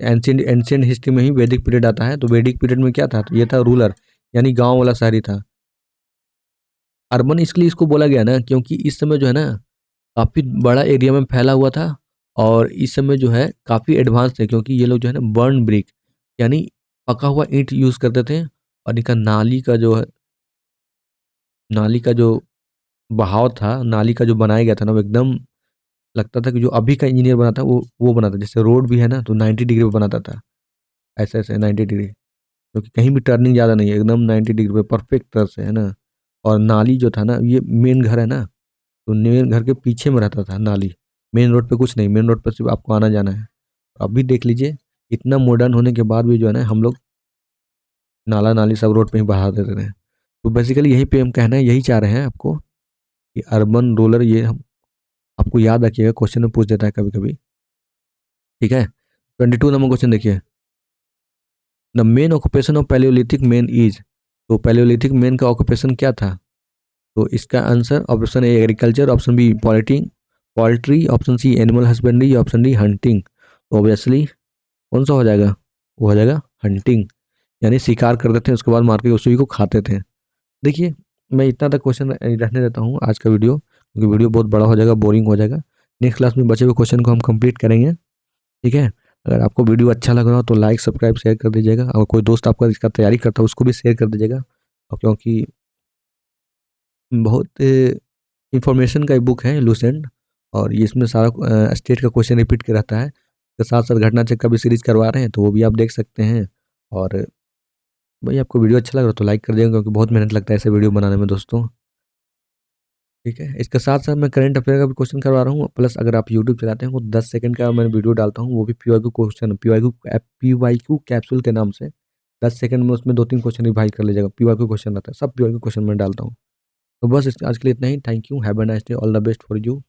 एंशियंट हिस्ट्री में ही वैदिक पीरियड आता है। तो वैदिक पीरियड में क्या था? तो ये था रूलर, यानी गांव वाला शहरी था। अर्बन इसलिए इसको बोला गया ना क्योंकि इस समय जो है ना काफ़ी बड़ा एरिया में फैला हुआ था, और इस समय जो है काफ़ी एडवांस थे, क्योंकि ये लोग जो है ना बर्न ब्रिक यानी पका हुआ ईंट यूज़ करते थे। और इनका नाली का जो बहाव था, नाली का जो बनाया गया था ना, वो एकदम लगता था कि जो अभी का इंजीनियर बनाता वो बनाता। जैसे रोड भी है ना तो 90 डिग्री पे बनाता था, ऐसे ऐसे 90 डिग्री, क्योंकि कहीं भी टर्निंग ज़्यादा नहीं है, एकदम 90 डिग्री पे परफेक्ट तरह से, है ना। और नाली जो था ना, ये मेन घर है ना, तो मेन घर के पीछे में रहता था नाली। मेन रोड पे कुछ नहीं, मेन रोड पे सिर्फ आपको आना जाना है। अभी देख लीजिए, इतना मॉडर्न होने के बाद भी जो है ना हम लोग नाला नाली सब रोड पे ही बढ़ा देते रहे। तो बेसिकली यही पे हम कहना है, यही चाह रहे हैं आपको कि अर्बन रूरल ये हम आपको याद रखिएगा, क्वेश्चन में पूछ देता है कभी कभी। ठीक है, 22 नंबर क्वेश्चन देखिए, the main occupation of palaeolithic man is. तो पैलियोलिथिक मैन का ऑक्यूपेशन क्या था? तो इसका answer option A agriculture, option B poultry, option C animal husbandry, option D hunting. तो ऑब्वियसली कौन सा हो जाएगा? वो हो जाएगा हंटिंग, यानी शिकार करते थे उसके बाद मार के उसी को खाते थे। देखिए, मैं इतना तक क्वेश्चन रहने देता हूँ आज का वीडियो, क्योंकि वीडियो बहुत बड़ा हो जाएगा, बोरिंग हो जाएगा। नेक्स्ट क्लास में बचे हुए क्वेश्चन को हम कंप्लीट करेंगे। ठीक है, अगर आपको वीडियो अच्छा लग रहा हो तो लाइक सब्सक्राइब शेयर कर दीजिएगा, और कोई दोस्त आपका इसका तैयारी करता है उसको भी शेयर कर दीजिएगा। और क्योंकि बहुत इंफॉर्मेशन का बुक है लूसेंट, और ये इसमें सारा स्टेट का क्वेश्चन रिपीट के रहता है। इसके साथ साथ घटना चेक का भी सीरीज करवा रहे हैं, तो वो भी आप देख सकते हैं। और भाई आपको वीडियो अच्छा लग रहा है तो लाइक कर देंगे, क्योंकि बहुत मेहनत लगता है ऐसे वीडियो बनाने में दोस्तों। ठीक है, इसके साथ साथ मैं करंट अफेयर का भी क्वेश्चन करवा रहा हूँ, प्लस अगर आप यूट्यूब चलाते हैं तो 10 सेकंड का मैं वीडियो डालता हूँ, वो भी पीवाईक्यू क्वेश्चन, पीवाईक्यू कैप्सूल के नाम से। 10 सेकंड में उसमें 2-3 क्वेश्चन रिवाइज कर लीजिएगा। पीवाईक्यू क्वेश्चन रहता है, सब पीवाईक्यू क्वेश्चन मैं डालता हूँ। तो बस आज के लिए इतना ही। Thank you, have a nice day, all the best for you.